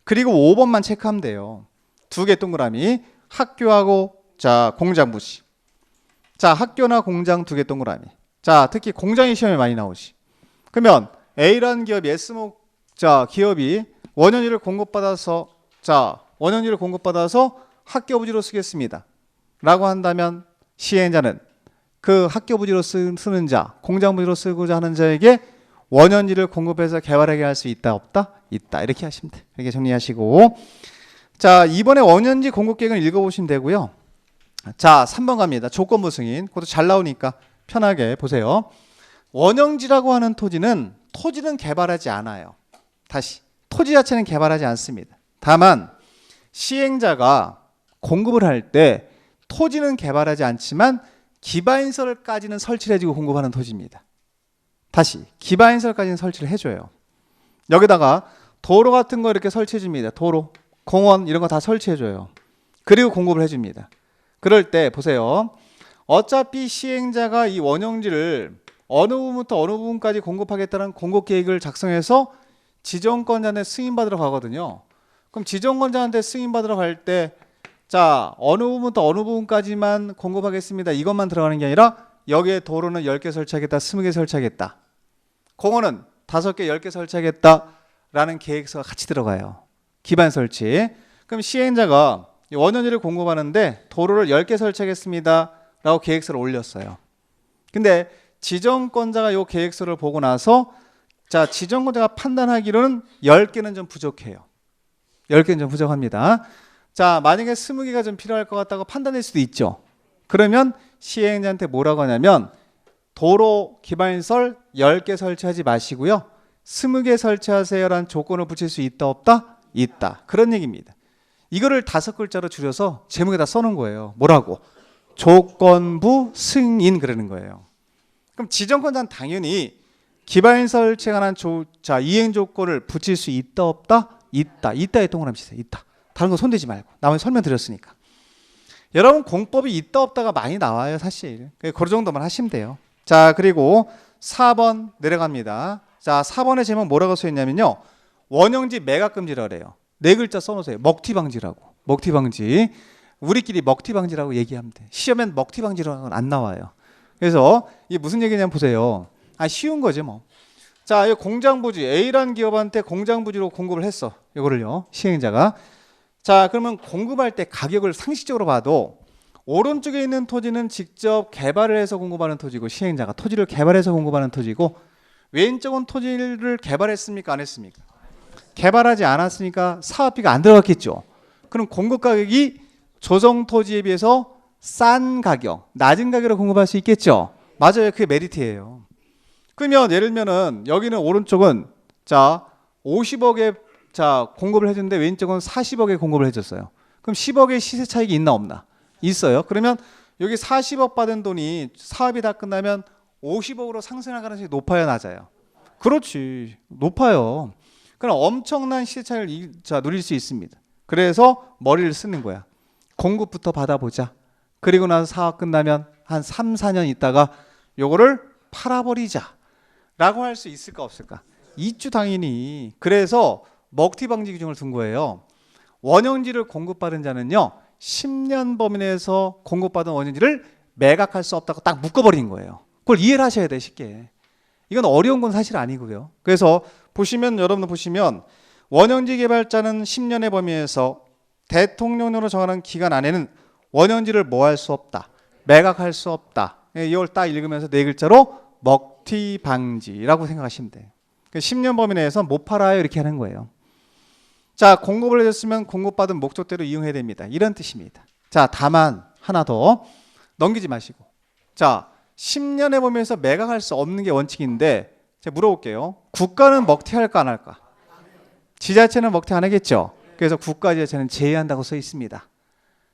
그리고 5번만 체크하면 돼요. 두 개 동그라미. 학교하고 공장부지. 학교나 공장 두 개 동그라미. 특히 공장이 시험에 많이 나오지. 그러면 A라는 기업이 S목 기업이 원현지를 공급받아서 학교 부지로 쓰겠습니다. 라고 한다면 시행자는 그 학교 부지로 쓰는 자, 공장 부지로 쓰고자 하는 자에게 원현지를 공급해서 개발하게 할 수 있다, 없다? 있다. 이렇게 하시면 돼요. 이렇게 정리하시고. 이번에 원현지 공급 계획을 읽어보시면 되고요. 3번 갑니다. 조건부 승인. 그것도 잘 나오니까 편하게 보세요. 원형지라고 하는 토지는 개발하지 않아요. 다시. 토지 자체는 개발하지 않습니다. 다만 시행자가 공급을 할 때 토지는 개발하지 않지만 기반시설까지는 설치를 해주고 공급하는 토지입니다. 다시 기반시설까지는 설치를 해줘요. 여기다가 도로 같은 거 이렇게 설치해 줍니다. 도로, 공원 이런 거 다 설치해줘요. 그리고 공급을 해줍니다. 그럴 때 보세요. 어차피 시행자가 이 원형지를 어느 부분부터 어느 부분까지 공급하겠다는 공급계획을 작성해서 지정권자한테 승인받으러 가거든요. 그럼 지정권자한테 승인받으러 갈 때 어느 부분부터 어느 부분까지만 공급하겠습니다. 이것만 들어가는 게 아니라 여기에 도로는 10개 설치하겠다, 20개 설치하겠다. 공원은 5개, 10개 설치하겠다 라는 계획서가 같이 들어가요. 기반 설치. 그럼 시행자가 원현지를 공급하는데 도로를 10개 설치하겠습니다 라고 계획서를 올렸어요. 근데 지정권자가 이 계획서를 보고 나서 지정권자가 판단하기로는 10개는 좀 부족해요. 10개는 좀 부족합니다. 자, 만약에 20개가 좀 필요할 것 같다고 판단할 수도 있죠. 그러면 시행자한테 뭐라고 하냐면 도로 기반시설 10개 설치하지 마시고요. 20개 설치하세요라는 조건을 붙일 수 있다 없다? 있다. 그런 얘기입니다. 이거를 5글자로 줄여서 제목에다 써놓은 거예요. 뭐라고? 조건부 승인 그러는 거예요. 그럼 지정권자는 당연히 기반시설 설치에 관한 이행 조건을 붙일 수 있다 없다? 있다. 있다에 동그라미 치세요. 있다. 다른 거 손대지 말고. 나머지 설명드렸으니까. 여러분 공법이 있다 없다가 많이 나와요 사실. 그 정도만 하시면 돼요. 자, 그리고 4번 내려갑니다. 자, 4번의 제목 뭐라고 써있냐면요, 원형지 매각금지라고 그래요. 4글자 써놓으세요. 먹튀방지라고. 먹튀방지. 우리끼리 먹튀방지라고 얘기하면 돼. 시험엔 먹튀방지라고는 안 나와요. 그래서 이게 무슨 얘기냐면 보세요. 쉬운 거지 뭐. 자, 이 공장부지 A라는 기업한테 공장부지로 공급을 했어. 이거를요, 시행자가. 자, 그러면 공급할 때 가격을 상식적으로 봐도 오른쪽에 있는 토지는 직접 개발을 해서 공급하는 토지고, 시행자가 토지를 개발해서 공급하는 토지고, 왼쪽은 토지를 개발했습니까? 안 했습니까? 개발하지 않았으니까 사업비가 안 들어갔겠죠. 그럼 공급 가격이 조성 토지에 비해서 싼 가격, 낮은 가격으로 공급할 수 있겠죠. 맞아요. 그게 메리트예요. 그러면 예를 들면은 여기는 오른쪽은 자 50억에 자 공급을 해줬는데 왼쪽은 40억에 공급을 해줬어요. 그럼 10억의 시세 차익이 있나 없나? 있어요. 그러면 여기 40억 받은 돈이 사업이 다 끝나면 50억으로 상승할 가능성이 높아요, 낮아요? 그렇지, 높아요. 그럼 엄청난 시세 차익을 누릴 수 있습니다. 그래서 머리를 쓰는 거야. 공급부터 받아보자. 그리고 나서 사업 끝나면 한 3, 4년 있다가 요거를 팔아버리자 라고 할 수 있을까 없을까? 있죠, 당연히. 그래서 먹튀방지 규정을 둔 거예요. 원형지를 공급받은 자는요 10년 범위 내에서 공급받은 원형지를 매각할 수 없다고 딱 묶어버린 거예요. 그걸 이해를 하셔야 돼, 쉽게. 이건 어려운 건 사실 아니고요. 그래서 보시면, 여러분들 보시면 원형지 개발자는 10년의 범위에서 대통령령으로 정하는 기간 안에는 원형지를 뭐 할 수 없다, 매각할 수 없다. 이걸 딱 읽으면서 4글자로 먹튀방지라고 생각하시면 돼요. 10년 범위 내에서 못 팔아요 이렇게 하는 거예요. 자, 공급을 해줬으면 공급받은 목적대로 이용해야 됩니다. 이런 뜻입니다. 자, 다만 하나 더 넘기지 마시고, 자 10년의 범위에서 매각할 수 없는 게 원칙인데, 제가 물어볼게요. 국가는 먹튀할까 안 할까? 지자체는 먹튀 안 하겠죠. 그래서 국가 지자체는 제외한다고 써 있습니다.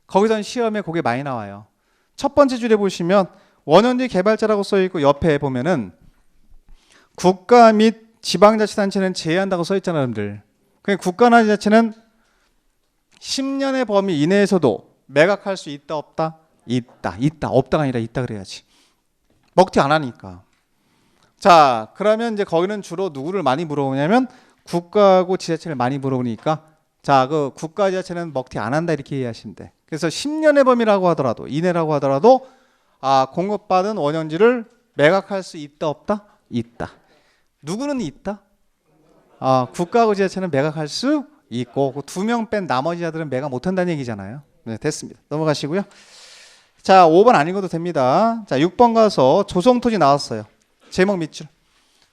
거기선 시험에 그게 많이 나와요. 첫 번째 줄에 보시면 원형지 개발자라고 써 있고, 옆에 보면은 국가 및 지방자치단체는 제외한다고 써 있잖아요, 여러분들. 그러니까 국가나 지자체는 10년의 범위 이내에서도 매각할 수 있다 없다? 있다. 있다. 없다가 아니라 있다 그래야지. 먹튀 안 하니까. 자, 그러면 이제 거기는 주로 누구를 많이 물어보냐면 국가하고 지자체를 많이 물어보니까, 자, 그 국가 지자체는 먹튀 안 한다 이렇게 이해하시면 돼. 그래서 10년의 범위라고 하더라도, 이내라고 하더라도 공급받은 원형지를 매각할 수 있다 없다? 있다. 누구는 있다? 국가하고 지자체는 매각할 수 있고, 그 2명 뺀 나머지 자들은 매각 못한다는 얘기잖아요. 네, 됐습니다. 넘어가시고요. 자, 5번 안 읽어도 됩니다. 자, 6번 가서 조성토지 나왔어요. 제목 밑줄.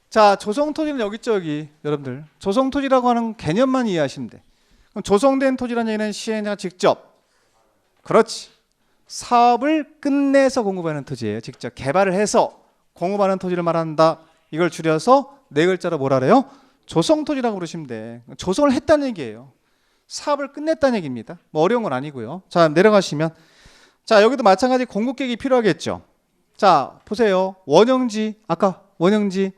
자, 조성토지는 여기 있죠, 여기. 여러분들 조성토지라고 하는 개념만 이해하시면 돼. 그럼 조성된 토지라는 얘기는 시행자가 직접, 그렇지, 사업을 끝내서 공급하는 토지예요. 직접 개발을 해서 공급하는 토지를 말한다. 이걸 줄여서 4글자로 뭐라 그래요? 조성토지라고 부르시면 돼. 조성을 했다는 얘기예요. 사업을 끝냈다는 얘기입니다. 뭐 어려운 건 아니고요. 자, 내려가시면, 자, 여기도 마찬가지 공급계획이 필요하겠죠. 자, 보세요. 원형지, 아까 원형지.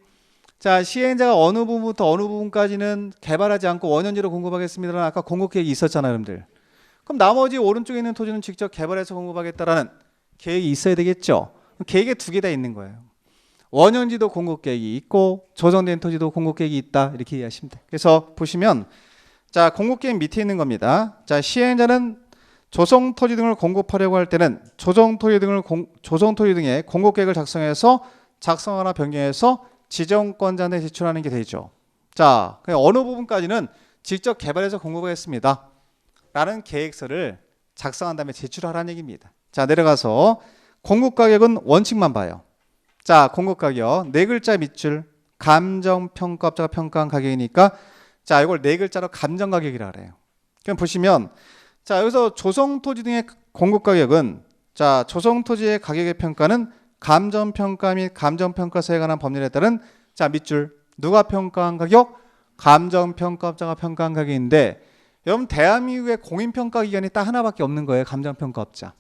자, 시행자가 어느 부분부터 어느 부분까지는 개발하지 않고 원형지로 공급하겠습니다라는 아까 공급계획이 있었잖아요, 여러분들. 그럼 나머지 오른쪽에 있는 토지는 직접 개발해서 공급하겠다라는 계획이 있어야 되겠죠. 계획에 2개 다 있는 거예요. 원형지도 공급계획이 있고 조성된 토지도 공급계획이 있다 이렇게 이해하시면 돼요. 그래서 보시면, 자, 공급계획 밑에 있는 겁니다. 자, 시행자는 조성토지 등을 공급하려고 할 때는 조성토지 등의 공급계획을 작성하거나 변경해서 지정권자한테 제출하는 게 되죠. 자, 어느 부분까지는 직접 개발해서 공급하겠습니다 라는 계획서를 작성한 다음에 제출하라는 얘기입니다. 자, 내려가서 공급가격은 원칙만 봐요. 자, 공급가격 4글자 밑줄, 감정평가업자가 평가한 가격이니까, 자, 이걸 4글자로 감정가격이라 그래요. 그럼 보시면, 자, 여기서 조성토지 등의 공급 가격은 자, 조성토지의 가격의 평가는 감정평가 및 감정평가서에 관한 법률에 따른 자, 밑줄 누가 평가한 가격? 감정평가업자가 평가한 가격인데 여러분 대한민국의 공인평가 기관이 딱 하나밖에 없는 거예요. 감정평가업자.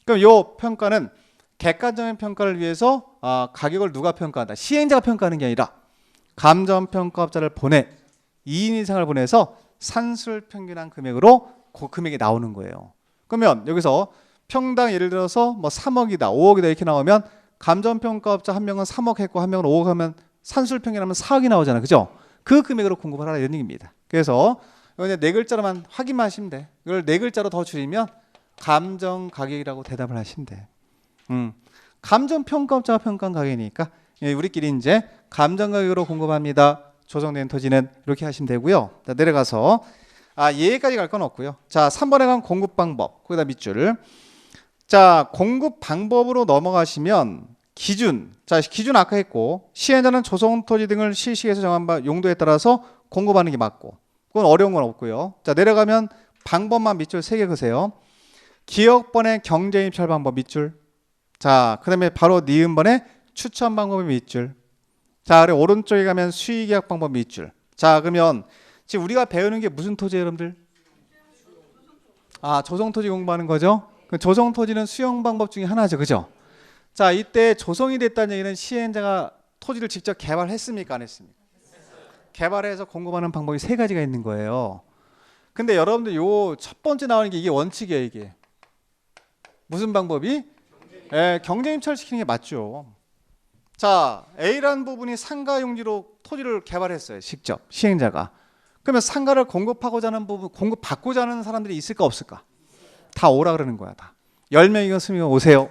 그럼 이 평가는 객관적인 평가를 위해서 가격을 누가 평가한다? 시행자가 평가하는 게 아니라 감정평가업자를 보내 2인 이상을 보내서 산술 평균한 금액으로 그 금액이 나오는 거예요. 그러면 여기서 평당 예를 들어서 뭐 3억이다, 5억이다 이렇게 나오면 감정평가업자 한 명은 3억 했고 한 명은 5억 하면 산술 평균하면 4억이 나오잖아요. 그죠? 그 금액으로 공급을 하라 이런 얘기입니다. 그래서 이거 네 글자로만 확인만 하시면 돼. 이걸 네 글자로 더 줄이면 감정 가격이라고 대답을 하시면 돼. 감정평가업자가 평가한 가격이니까 우리끼리 이제 감정 가격으로 공급합니다. 조성된 토지는 이렇게 하시면 되고요. 자, 내려가서 얘까지 갈 건 없고요. 자, 3번에 간 공급 방법. 거기다 밑줄. 자, 공급 방법으로 넘어가시면 기준. 자, 기준 아까 했고 시행자는 조성토지 등을 실시해서 정한 바 용도에 따라서 공급하는 게 맞고 그건 어려운 건 없고요. 자, 내려가면 방법만 밑줄 3개 그세요. 기억번의 경제입찰 방법 밑줄. 자, 그 다음에 바로 니은번의 추천 방법의 밑줄. 자, 그리고 오른쪽에 가면 수익계약 방법 밑줄. 자, 그러면 지금 우리가 배우는 게 무슨 토지예요, 여러분들? 조성토지 공부하는 거죠. 그 조성토지는 수용 방법 중에 하나죠, 그죠? 자, 이때 조성이 됐다는 얘기는 시행자가 토지를 직접 개발했습니까, 안 했습니까? 개발해서 공급하는 방법이 3가지가 있는 거예요. 근데 여러분들 요 첫 번째 나오는 게 이게 원칙이에요, 이게. 무슨 방법이? 경쟁입찰 시키는 게 맞죠. 자, A라는 부분이 상가 용지로 토지를 개발했어요, 직접 시행자가. 그러면 상가를 공급하고자 하는 부분, 공급받고자 하는 사람들이 있을까 없을까? 다 오라 그러는 거야, 다. 10명이건 20명이건 오세요.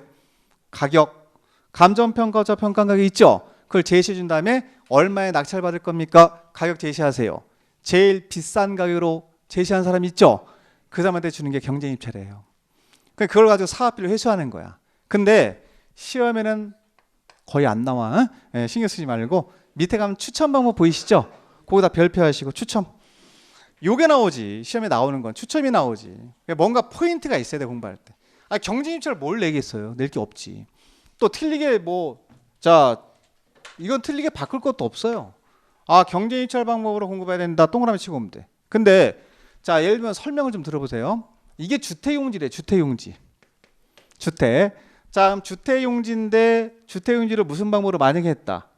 가격, 감정평가자 평가한 가격 있죠? 그걸 제시해 준 다음에 얼마에 낙찰받을 겁니까? 가격 제시하세요. 제일 비싼 가격으로 제시한 사람 있죠? 그 사람한테 주는 게 경쟁입찰이에요. 그걸 가지고 사업비를 회수하는 거야. 근데 시험에는 거의 안 나와. 신경 쓰지 말고 밑에 가면 추천 방법 보이시죠? 거기다 별표하시고 추첨. 요게 나오지. 시험에 나오는 건 추첨이 나오지. 뭔가 포인트가 있어야 돼, 공부할 때. 경쟁입찰 뭘 내겠어요? 낼 게 없지. 또 틀리게 이건 틀리게 바꿀 것도 없어요. 경쟁입찰 방법으로 공급해야 된다. 동그라미 치고 오면 돼. 근데 자, 예를 들면 설명을 좀 들어보세요. 이게 주택용지래, 주택용지. 주택. 자, 그럼 주택용지인데 주택용지를 무슨 방법으로 만약에 했다?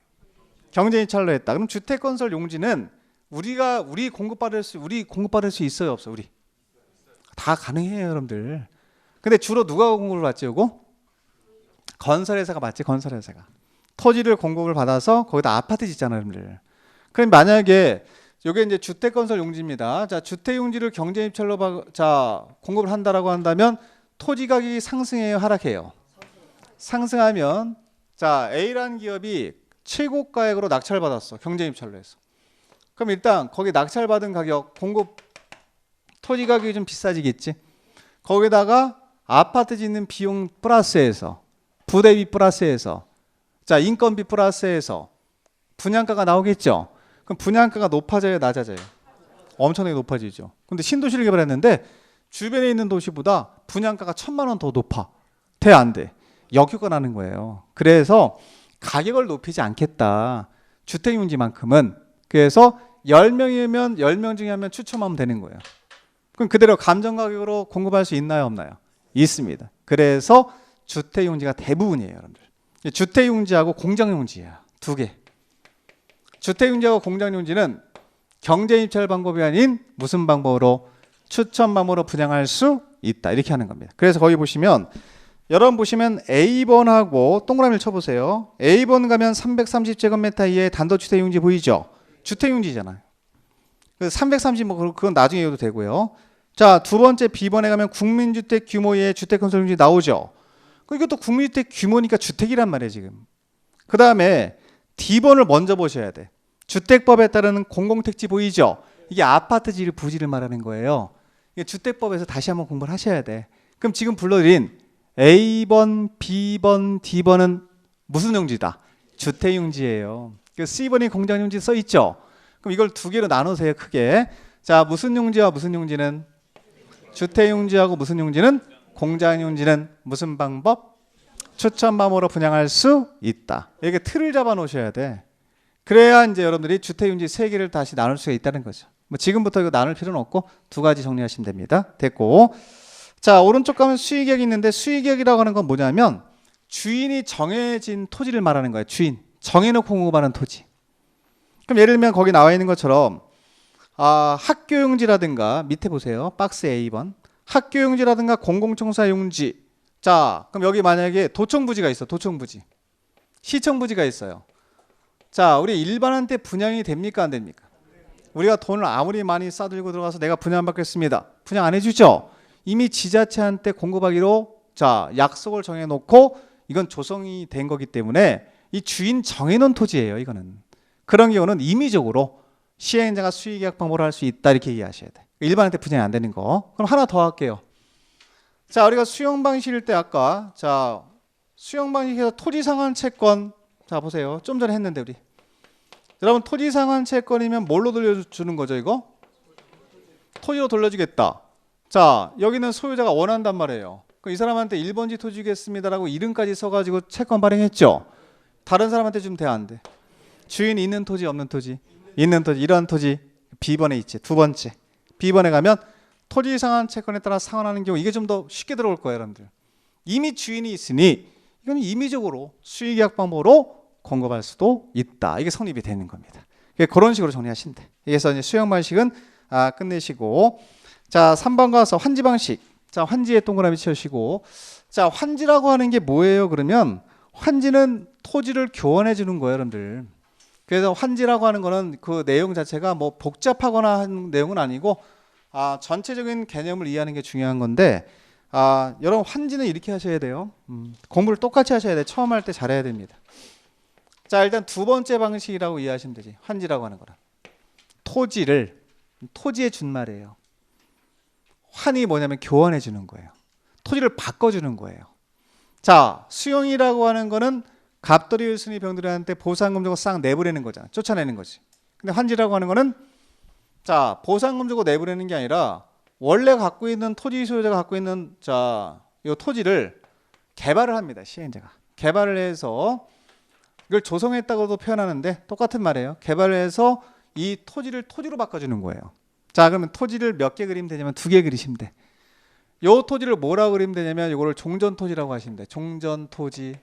경쟁입찰로 했다. 그럼 주택건설 용지는 우리 공급받을 수 있어요, 없어? 우리 다 가능해요, 여러분들. 근데 주로 누가 공급을 받지, 요거? 건설회사가 받지, 건설회사가. 토지를 공급을 받아서 거기다 아파트 짓잖아요, 여러분들. 그럼 만약에 요게 이제 주택건설 용지입니다. 자, 주택용지를 경쟁입찰로 공급을 한다라고 한다면 토지 가격이 상승해요, 하락해요? 상승하면 자, A라는 기업이 최고가액으로 낙찰받았어, 경쟁입찰로 해서. 그럼 일단 거기 낙찰받은 가격, 공급 토지 가격이 좀 비싸지겠지. 거기다가 아파트 짓는 비용 플러스해서, 부대비 플러스해서, 자, 인건비 플러스해서 분양가가 나오겠죠. 그럼 분양가가 높아져요, 낮아져요? 엄청나게 높아지죠. 근데 신도시를 개발했는데 주변에 있는 도시보다 분양가가 1,000만 원 더 높아. 돼, 안 돼? 역효과 나는 거예요. 그래서 가격을 높이지 않겠다, 주택용지만큼은. 그래서 10명이면 10명 중에 하면 추첨하면 되는 거예요. 그럼 그대로 감정가격으로 공급할 수 있나요, 없나요? 있습니다. 그래서 주택용지가 대부분이에요, 여러분들. 주택용지하고 공장용지야, 2개. 주택용지하고 공장용지는 경쟁입찰 방법이 아닌 무슨 방법으로? 추천 방법으로 분양할 수 있다, 이렇게 하는 겁니다. 그래서 거기 보시면 여러분 보시면 A번하고 동그라미를 쳐보세요. A번 가면 330제곱미터 이하의 단독주택용지 보이죠? 주택용지잖아요. 330 그건 나중에 해도 되고요. 자, 두 번째 B번에 가면 국민주택 규모의 주택건설용지 나오죠. 이것도 국민주택 규모니까 주택이란 말이에요, 지금. 그 다음에 D번을 먼저 보셔야 돼. 주택법에 따르는 공공택지 보이죠? 이게 아파트 질 부지를 말하는 거예요. 이게 주택법에서 다시 한번 공부를 하셔야 돼. 그럼 지금 불러드린 A번, B번, D번은 무슨 용지다? 주택용지예요. C번이 공장용지 써 있죠? 그럼 이걸 2개로 나누세요, 크게. 자, 무슨 용지와 무슨 용지는? 주택용지하고 무슨 용지는 공장용지는 무슨 방법? 추천 방법으로 분양할 수 있다. 이렇게 틀을 잡아 놓으셔야 돼. 그래야 이제 여러분들이 주택용지 세 개를 다시 나눌 수가 있다는 거죠. 뭐 지금부터 이거 나눌 필요는 없고 두 가지 정리하시면 됩니다. 됐고, 자 오른쪽 가면 수의계획이 있는데 수의계획이라고 하는 건 뭐냐면 주인이 정해진 토지를 말하는 거예요. 주인 정해놓고 공급하는 토지. 그럼 예를 들면 거기 나와 있는 것처럼 학교용지라든가 밑에 보세요. 박스 A번 학교용지라든가 공공청사용지. 자 그럼 여기 만약에 도청부지가 있어. 도청부지 시청부지가 있어요. 자 우리 일반한테 분양이 됩니까 안 됩니까? 우리가 돈을 아무리 많이 싸들고 들어가서 내가 분양받겠습니다. 분양 안 해주죠. 이미 지자체한테 공급하기로 자 약속을 정해놓고 이건 조성이 된 거기 때문에 이 주인 정해놓은 토지예요. 이거는 그런 경우는 임의적으로 시행자가 수의계약 방법을 할 수 있다 이렇게 이해하셔야 돼. 일반한테 분양이 안 되는 거. 그럼 하나 더 할게요. 자 우리가 수용 방식일 때 아까 자 수용 방식에서 토지 상환 채권 자 보세요. 좀 전에 했는데 우리 여러분 토지 상환 채권이면 뭘로 돌려주는 거죠 이거? 토지로 돌려주겠다. 자 여기는 소유자가 원한단 말이에요. 그럼 이 사람한테 1번지 토지겠습니다라고 이름까지 써가지고 채권 발행했죠. 다른 사람한테 주면 돼 안 돼? 주인이 있는 토지 없는 토지? 있는 토지. 이러한 토지 B번에 있지. 두 번째 B번에 가면 토지 상환 채권에 따라 상환하는 경우 이게 좀 더 쉽게 들어올 거예요 여러분들. 이미 주인이 있으니 이건 임의적으로 수의계약 방법으로 공급할 수도 있다. 이게 성립이 되는 겁니다. 그런 식으로 정리하시면 돼. 그래서 이제 수용 방식은 끝내시고 자 3번 가서 환지 방식. 자 환지에 동그라미 치우시고 자 환지라고 하는 게 뭐예요? 그러면 환지는 토지를 교환해 주는 거예요 여러분들. 그래서 환지라고 하는 거는 그 내용 자체가 뭐 복잡하거나 한 내용은 아니고 전체적인 개념을 이해하는 게 중요한 건데 여러분 환지는 이렇게 하셔야 돼요. 공부를 똑같이 하셔야 돼. 처음 할 때 잘해야 됩니다. 자 일단 두 번째 방식이라고 이해하시면 되지. 환지라고 하는 거는 토지에 준 말이에요. 환이 뭐냐면 교환해 주는 거예요. 토지를 바꿔주는 거예요. 자 수용이라고 하는 거는 갑돌이 을순이 병들이한테 보상금 주고 싹 내보내는 거잖아. 쫓아내는 거지. 근데 환지라고 하는 거는 자 보상금 주고 내보내는 게 아니라 원래 갖고 있는 토지 소유자가 갖고 있는 자 이 토지를 개발을 합니다. 시행자가 개발을 해서 이걸 조성했다고도 표현하는데 똑같은 말이에요. 개발을 해서 이 토지를 토지로 바꿔주는 거예요. 자 그러면 토지를 몇 개 그리면 되냐면 2개 그리시면 돼. 요 토지를 뭐라고 그리면 되냐면 이거를 종전토지라고 하시면 돼. 종전토지.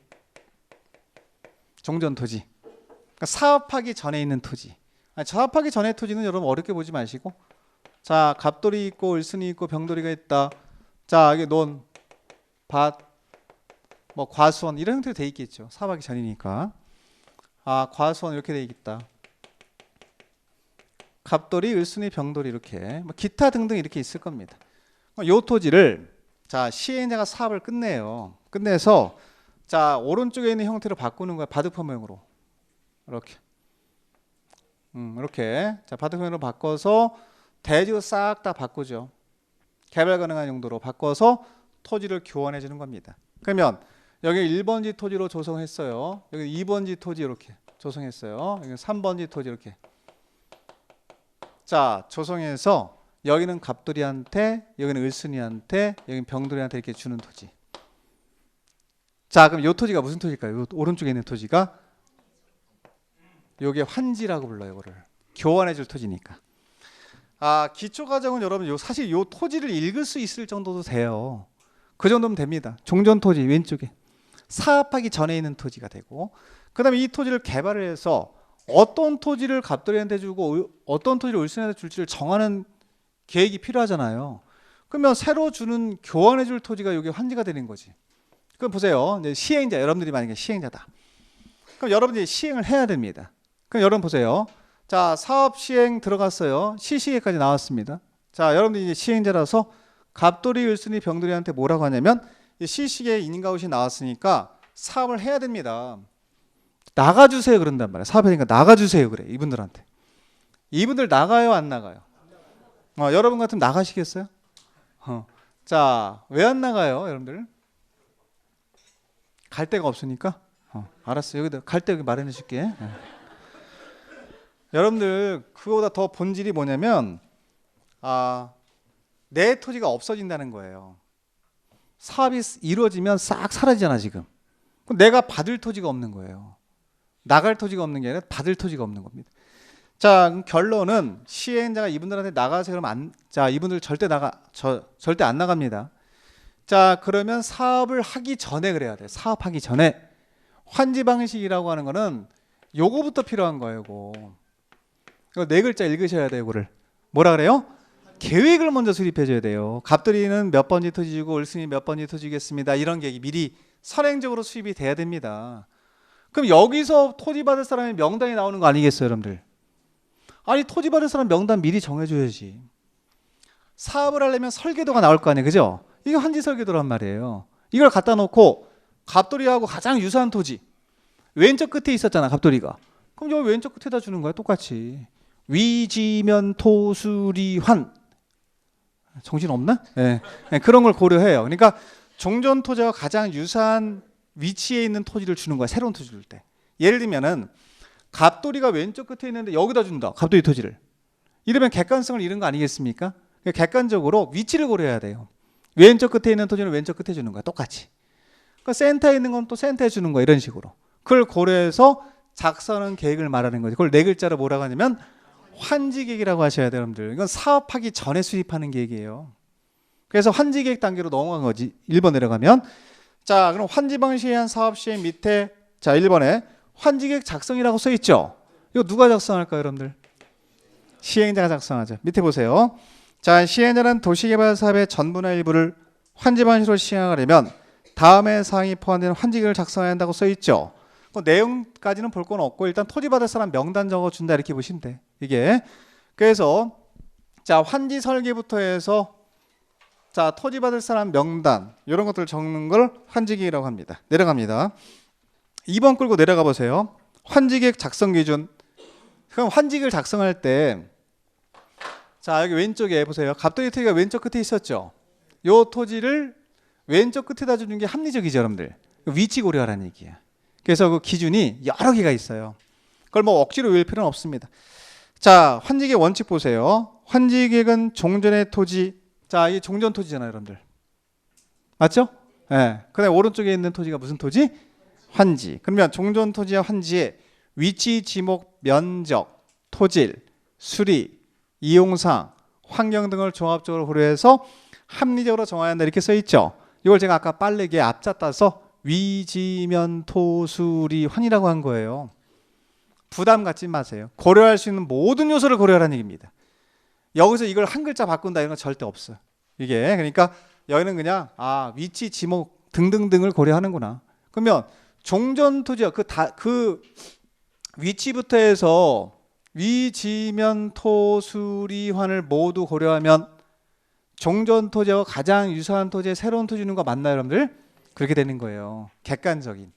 그러니까 사업하기 전에 있는 토지. 사업하기 전에 토지는 여러분 어렵게 보지 마시고 자 갑돌이 있고 을순이 있고 병돌이가 있다. 자 이게 논, 밭, 뭐 과수원 이런 형태로 돼 있겠죠. 사업하기 전이니까. 과수원 이렇게 돼 있겠다. 갑돌이, 을순이, 병돌이 이렇게 뭐 기타 등등 이렇게 있을 겁니다. 요 토지를 자 시행자가 사업을 끝내요. 끝내서 자 오른쪽에 있는 형태로 바꾸는 거야. 바둑판 모형으로 이렇게 이렇게 자 바둑판 모형으로 바꿔서 대지로 싹 다 바꾸죠. 개발 가능한 용도로 바꿔서 토지를 교환해 주는 겁니다. 그러면 여기 1번지 토지로 조성했어요. 여기 2번지 토지 이렇게 조성했어요. 여기 3번지 토지 이렇게 자 조성해서 여기는 갑돌이한테 여기는 을순이한테 여기는 병돌이한테 이렇게 주는 토지. 자 그럼 이 토지가 무슨 토지일까요? 요 오른쪽에 있는 토지가 요게 환지라고 불러요. 이거를 교환해 줄 토지니까. 기초 과정은 여러분 사실 요 토지를 읽을 수 있을 정도도 돼요. 그 정도면 됩니다. 종전 토지 왼쪽에 사업하기 전에 있는 토지가 되고 그다음에 이 토지를 개발을 해서 어떤 토지를 갑돌이한테 주고 어떤 토지를 을순이한테 줄지를 정하는 계획이 필요하잖아요. 그러면 새로 주는 교환해 줄 토지가 여기 환지가 되는 거지. 그럼 보세요. 이제 시행자 여러분들이 만약에 시행자다. 그럼 여러분들이 시행을 해야 됩니다. 그럼 여러분 보세요. 자 사업 시행 들어갔어요. 시시계까지 나왔습니다. 자 여러분들이 이제 시행자라서 갑돌이, 을순이, 병돌이한테 뭐라고 하냐면 시시계 인가웃이 나왔으니까 사업을 해야 됩니다. 나가주세요 그런단 말이야. 사업하니까 나가주세요 그래 이분들한테. 이분들 나가요 안 나가요? 여러분 같으면 나가시겠어요? 자 왜 안 나가요 여러분들? 갈 데가 없으니까? 알았어. 여기다 갈 데 여기 마련해 줄게. 여러분들 그거보다 더 본질이 뭐냐면 내 토지가 없어진다는 거예요. 사업이 이루어지면 싹 사라지잖아 지금. 그럼 내가 받을 토지가 없는 거예요. 나갈 토지가 없는 게 아니라 받을 토지가 없는 겁니다. 자, 그럼 결론은 시행자가 이분들한테 나가세요 그러면 자, 이분들 절대 절대 안 나갑니다. 자, 그러면 사업을 하기 전에 그래야 돼. 사업하기 전에 환지 방식이라고 하는 거는 요거부터 필요한 거예요. 이거 네 글자 읽으셔야 돼요. 이거를 뭐라 그래요? 계획을 먼저 수립해 줘야 돼요. 갑돌이는 몇 번지 토지 주고 을순이 몇 번지 토지 주겠습니다. 이런 계획이 미리 선행적으로 수립이 돼야 됩니다. 그럼 여기서 토지 받을 사람의 명단이 나오는 거 아니겠어요, 여러분들? 아니, 토지 받을 사람 명단 미리 정해줘야지. 사업을 하려면 설계도가 나올 거 아니에요, 그죠? 이게 환지 설계도란 말이에요. 이걸 갖다 놓고 갑돌이하고 가장 유사한 토지 왼쪽 끝에 있었잖아, 갑돌이가. 그럼 여기 왼쪽 끝에다 주는 거야, 똑같이. 위지면 토수리환. 정신 없나? 네. 그런 걸 고려해요. 그러니까 종전 토지와 가장 유사한 위치에 있는 토지를 주는 거야, 새로운 토지를 줄 때. 예를 들면은 갑돌이가 왼쪽 끝에 있는데 여기다 준다, 갑돌이 토지를. 이러면 객관성을 잃은 거 아니겠습니까? 그러니까 객관적으로 위치를 고려해야 돼요. 왼쪽 끝에 있는 토지는 왼쪽 끝에 주는 거야, 똑같이. 그러니까 센터에 있는 건 또 센터에 주는 거야, 이런 식으로. 그걸 고려해서 작성하는 계획을 말하는 거지. 그걸 네 글자로 뭐라고 하냐면 환지 계획이라고 하셔야 돼요, 여러분들. 이건 사업하기 전에 수립하는 계획이에요. 그래서 환지 계획 단계로 넘어간 거지. 1번 내려가면, 자, 그럼 환지 방식에 의한 사업 시행 밑에, 자, 1번에 환지 계획 작성이라고 써 있죠. 이거 누가 작성할까요, 여러분들? 시행자가 작성하죠. 밑에 보세요. 자, 시행자는 도시개발 사업의 전부나 일부를 환지 방식으로 시행하려면 다음의 사항이 포함된 환지 계획을 작성해야 한다고 써 있죠. 그 내용까지는 볼 건 없고 일단 토지 받을 사람 명단 적어준다 이렇게 보시면 돼. 이게 그래서 자, 환지 설계부터 해서 자, 토지 받을 사람 명단 이런 것들 적는 걸 환지계획이라고 합니다. 내려갑니다. 2번 끌고 내려가 보세요. 환지계획 작성 기준. 그럼 환지계획을 작성할 때 자, 여기 왼쪽에 보세요. 갑돌이 토지가 왼쪽 끝에 있었죠. 요 토지를 왼쪽 끝에다 주는 게 합리적이죠, 여러분들. 위치 고려하라는 얘기야. 그래서 그 기준이 여러 개가 있어요. 그걸 뭐 억지로 외울 필요는 없습니다. 자, 환지계획 원칙 보세요. 환지계획은 종전의 토지. 자, 이게 종전 토지잖아요, 여러분들. 맞죠? 예. 네. 그다음에 오른쪽에 있는 토지가 무슨 토지? 환지. 그러면 종전 토지와 환지의 위치, 지목, 면적, 토질, 수리, 이용상, 환경 등을 종합적으로 고려해서 합리적으로 정해야 한다 이렇게 써 있죠. 이걸 제가 아까 빠르게 앞자 따서 위지면 토수리 환이라고 한 거예요. 부담 갖지 마세요. 고려할 수 있는 모든 요소를 고려하라는 얘기입니다. 여기서 이걸 한 글자 바꾼다 이런 건 절대 없어요. 이게 그러니까 여기는 그냥 위치, 지목 등등등을 고려하는구나. 그러면 종전 토지야 그 위치부터 해서 위지면 토수리환을 모두 고려하면 종전 토지와 가장 유사한 토지의 새로운 토지 주는 거 맞나요, 여러분들? 그렇게 되는 거예요. 객관적인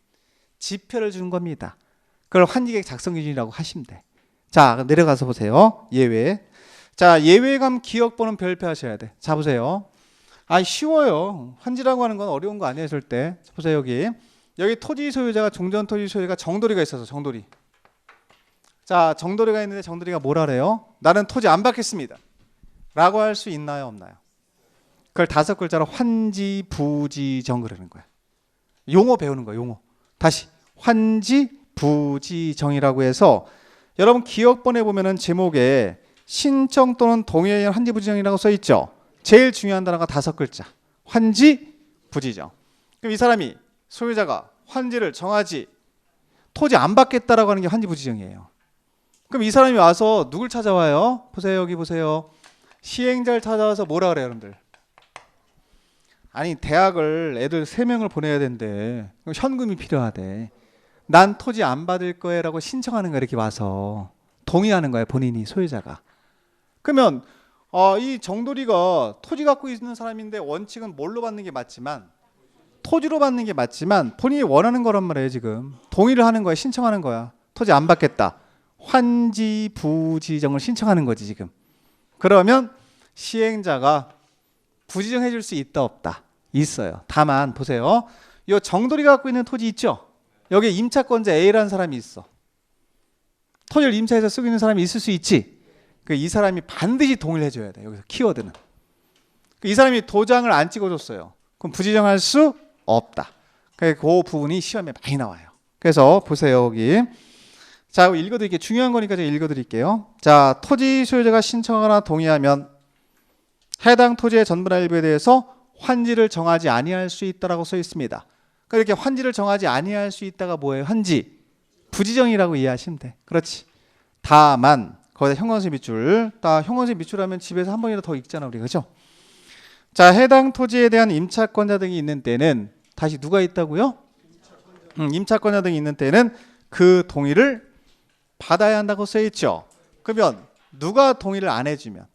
지표를 주는 겁니다. 그걸 환지계획 작성 기준이라고 하시면 돼. 자, 내려가서 보세요. 예외. 자, 예외감 기억번호는 별표하셔야 돼. 자, 보세요. 쉬워요. 환지라고 하는 건 어려운 거 아니에요, 절대. 보세요, 여기 토지 소유자가 종전 토지 소유자가 정돌이가 있어서 정돌이. 자, 정돌이가 있는데 정돌이가 뭐라 그래요? 나는 토지 안 받겠습니다. 라고 할 수 있나요, 없나요? 그걸 5글자로 환지부지정 그러는 거야. 용어 배우는 거야, 용어. 다시 환지부지정이라고 해서 여러분 기억본에 보면은 제목에 신청 또는 동의에 의한 환지부지정이라고 써 있죠. 제일 중요한 단어가 5글자. 환지부지정. 그럼 이 사람이 소유자가 환지를 정하지 토지 안 받겠다라고 하는 게 환지부지정이에요. 그럼 이 사람이 와서 누굴 찾아와요? 보세요, 여기 보세요. 시행자를 찾아와서 뭐라 그래요, 여러분들? 아니, 대학을 애들 3명을 보내야 된대. 그럼 현금이 필요하대. 난 토지 안 받을 거예라고 신청하는 거야, 이렇게 와서. 동의하는 거야, 본인이, 소유자가. 그러면 이 정돌이가 토지 갖고 있는 사람인데 원칙은 뭘로 받는 게 맞지만 토지로 받는 게 맞지만 본인이 원하는 거란 말이에요, 지금. 동의를 하는 거야, 신청하는 거야. 토지 안 받겠다. 환지부지정을 신청하는 거지, 지금. 그러면 시행자가 부지정해 줄 수 있다, 없다? 있어요. 다만 보세요. 이 정돌이가 갖고 있는 토지 있죠? 여기에 임차권자 A라는 사람이 있어. 토지를 임차해서 쓰고 있는 사람이 있을 수 있지. 이 사람이 반드시 동의를 해줘야 돼. 여기서 키워드는. 이 사람이 도장을 안 찍어줬어요. 그럼 부지정할 수 없다. 그 부분이 시험에 많이 나와요. 그래서 보세요 여기. 자, 읽어드릴게요. 중요한 거니까 제가 읽어드릴게요. 자, 토지 소유자가 신청하거나 동의하면 해당 토지의 전부나 일부에 대해서 환지를 정하지 아니할 수 있다라고 써 있습니다. 그러니까 이렇게 환지를 정하지 아니할 수 있다가 뭐예요? 환지. 부지정이라고 이해하시면 돼. 그렇지. 다만 거기다 형광색 밑줄. 다 형광색 밑줄하면 집에서 한 번이라도 더 읽잖아 우리. 그죠? 자, 해당 토지에 대한 임차권자 등이 있는 때는 다시 누가 있다고요? 임차권자 등이 있는 때는 그 동의를 받아야 한다고 써 있죠. 그러면 누가 동의를 안 해주면,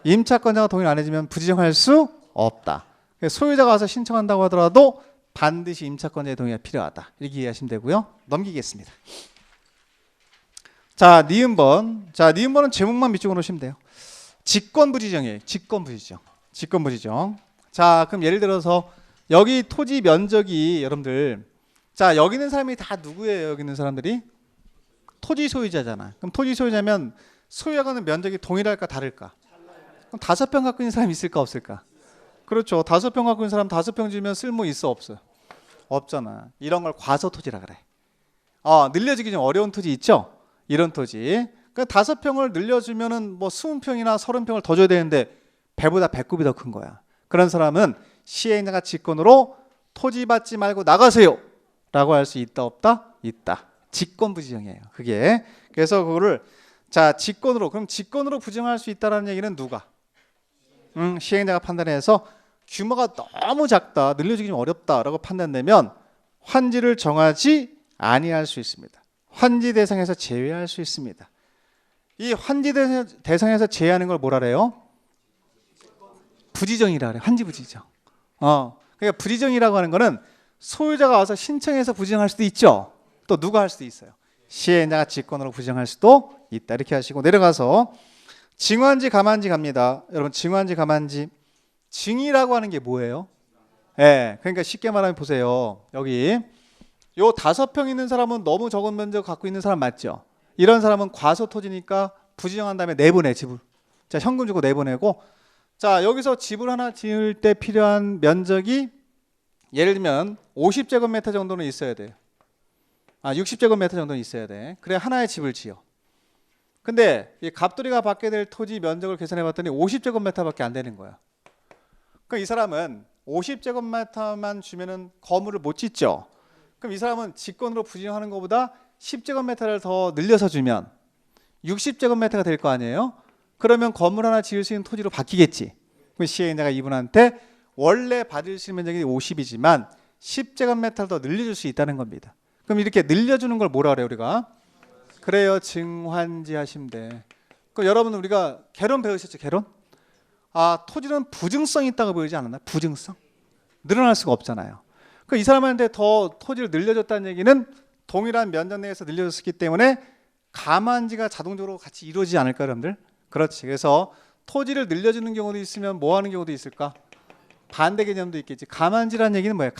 임차권자가 동의를 안 해주면 부지정할 수 없다. 소유자가 와서 신청한다고 하더라도 반드시 임차권자의 동의가 필요하다. 이렇게 이해하시면 되고요. 넘기겠습니다. 자, 니은번. 자, 니은번은 제목만 밑줄어 놓으시면 돼요. 직권부지정이에요. 직권부지정. 직권부지정. 자, 그럼 예를 들어서 여기 토지 면적이 여러분들, 자, 여기 있는 사람이 다 누구예요? 여기 있는 사람들이 토지 소유자잖아. 그럼 토지 소유자면 소유하고는 면적이 동일할까 다를까? 그럼 5평 갖고 있는 사람이 있을까 없을까? 그렇죠. 5평 갖고 있는 사람 5평 지으면 쓸모 있어 없어? 없잖아. 이런 걸 과소토지라 그래. 늘려주기 좀 어려운 토지 있죠? 이런 토지. 그 5평을 늘려주면은 뭐 20평이나 30평을 더 줘야 되는데 배보다 배꼽이 더 큰 거야. 그런 사람은 시행자가 직권으로 토지 받지 말고 나가세요 라고 할 수 있다 없다? 있다. 직권부지정이에요. 그게. 그래서 그거를 자, 직권으로, 그럼 직권으로 부정할 수 있다는 얘기는 누가? 시행자가 판단해서 규모가 너무 작다, 늘려주기 좀 어렵다라고 판단되면 환지를 정하지 아니할 수 있습니다. 환지 대상에서 제외할 수 있습니다. 이 환지 대상에서 제외하는 걸 뭐라 그래요? 부지정이라 그래요. 환지 부지정. 그러니까 부지정이라고 하는 거는 소유자가 와서 신청해서 부지정할 수도 있죠. 또 누가 할 수도 있어요. 시행자가 직권으로 부정할 수도 있다. 이렇게 하시고 내려가서 증환지 감환지 갑니다. 여러분 증환지 감환지. 증이라고 하는 게 뭐예요? 그러니까 쉽게 말하면 보세요. 여기 요 5평 있는 사람은 너무 적은 면적 갖고 있는 사람 맞죠? 이런 사람은 과소토지니까 부지정한 다음에 내보내 집을. 자, 현금 주고 내보내고, 자, 여기서 집을 하나 지을 때 필요한 면적이 예를 들면 50제곱미터 정도는 있어야 돼요. 60제곱미터 정도는 있어야 돼. 그래 하나의 집을 지어. 근데 이 갑돌이가 받게 될 토지 면적을 계산해 봤더니 50제곱미터밖에 안 되는 거야. 그럼 이 사람은 50제곱미터만 주면은 건물을 못 짓죠. 그럼 이 사람은 직권으로 부지정하는 것보다 10제곱미터를 더 늘려서 주면 60제곱미터가 될 거 아니에요? 그러면 건물 하나 지을 수 있는 토지로 바뀌겠지. 그럼 시행자가 이분한테 원래 받을 수 있는 면적이 50이지만 10제곱미터를 더 늘려줄 수 있다는 겁니다. 그럼 이렇게 늘려주는 걸 뭐라 그래요 우리가? 그래요, 증환지 하시면 돼. 그럼 여러분 우리가 개론 배우셨죠? 개론? 토지는 부증성이 있다고 보이지 않았나? 부증성? 늘어날 수가 없잖아요. 그 이 사람한테 더 토지를 늘려줬다는 얘기는 동일한 면적 내에서 늘려줬기 때문에 감환지가 자동적으로 같이 이루어지지 않을까 여러분들? 그렇지. 그래서 토지를 늘려주는 경우도 있으면 뭐 하는 경우도 있을까? 반대 개념도 있겠지. 감환지라는 얘기는 뭐예요?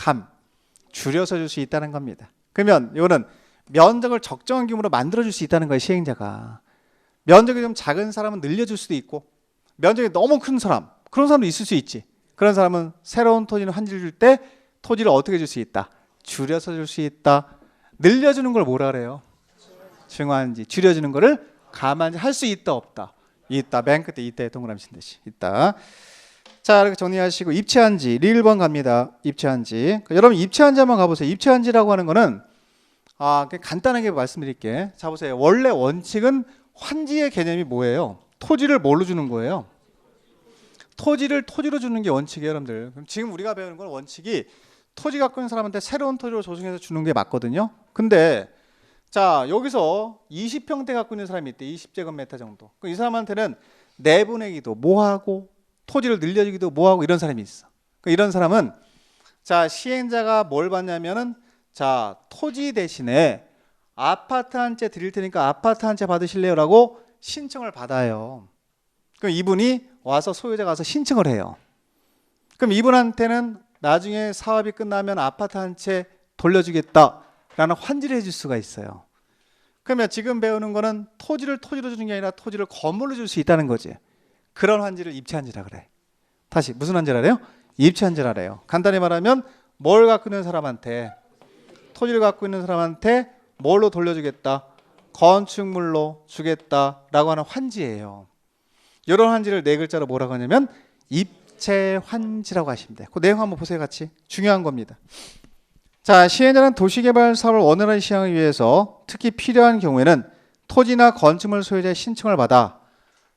줄여서 줄 수 있다는 겁니다. 그러면 이거는 면적을 적정한 규모로 만들어줄 수 있다는 거예요. 시행자가. 면적이 좀 작은 사람은 늘려줄 수도 있고, 면적이 너무 큰 사람, 그런 사람도 있을 수 있지. 그런 사람은 새로운 토지를 환지를 줄 때 토지를 어떻게 줄 수 있다? 줄여서 줄 수 있다. 늘려주는 걸 뭐라 그래요? 증환지. 줄여주는 거를 감환지. 할 수 있다 없다? 있다. 맨 끝에 있다에 동그라미 친 듯이 있다. 자, 이렇게 정리하시고 입체한지 리 1번 갑니다. 입체한지. 여러분 입체한지 한번 가보세요. 입체한지라고 하는 거는 간단하게 말씀드릴게. 자, 보세요. 원래 원칙은 환지의 개념이 뭐예요? 토지를 뭘로 주는 거예요? 토지를 토지로 주는 게 원칙이에요, 여러분들. 그럼 지금 우리가 배우는 건 원칙이 토지 갖고 있는 사람한테 새로운 토지로 조성해서 주는 게 맞거든요. 근데 자, 여기서 20평대 갖고 있는 사람이 있대. 20제곱미터 정도. 이 사람한테는 내보내기도 뭐하고 토지를 늘려주기도 뭐하고 이런 사람이 있어. 이런 사람은 자, 시행자가 뭘 받냐면은 자, 토지 대신에 아파트 한 채 드릴 테니까 아파트 한 채 받으실래요? 라고 신청을 받아요. 그럼 이분이 와서 소유자가 와서 신청을 해요. 그럼 이분한테는 나중에 사업이 끝나면 아파트 한 채 돌려주겠다라는 환지를 해줄 수가 있어요. 그러면 지금 배우는 거는 토지를 토지로 주는 게 아니라 토지를 건물로 줄 수 있다는 거지. 그런 환지를 입체한지라 그래. 다시 무슨 한제라래요? 입체 한제라래요. 간단히 말하면 뭘 갖고 있는 사람한테, 토지를 갖고 있는 사람한테 뭘로 돌려주겠다? 건축물로 주겠다라고 하는 환지예요. 이런 환지를 네 글자로 뭐라고 하냐면 입체 환지라고 하시면 돼요. 그 내용 한번 보세요. 같이. 중요한 겁니다. 자, 시행자는 도시개발 사업을 원활하게 시행하기 위해서 특히 필요한 경우에는 토지나 건축물 소유자의 신청을 받아,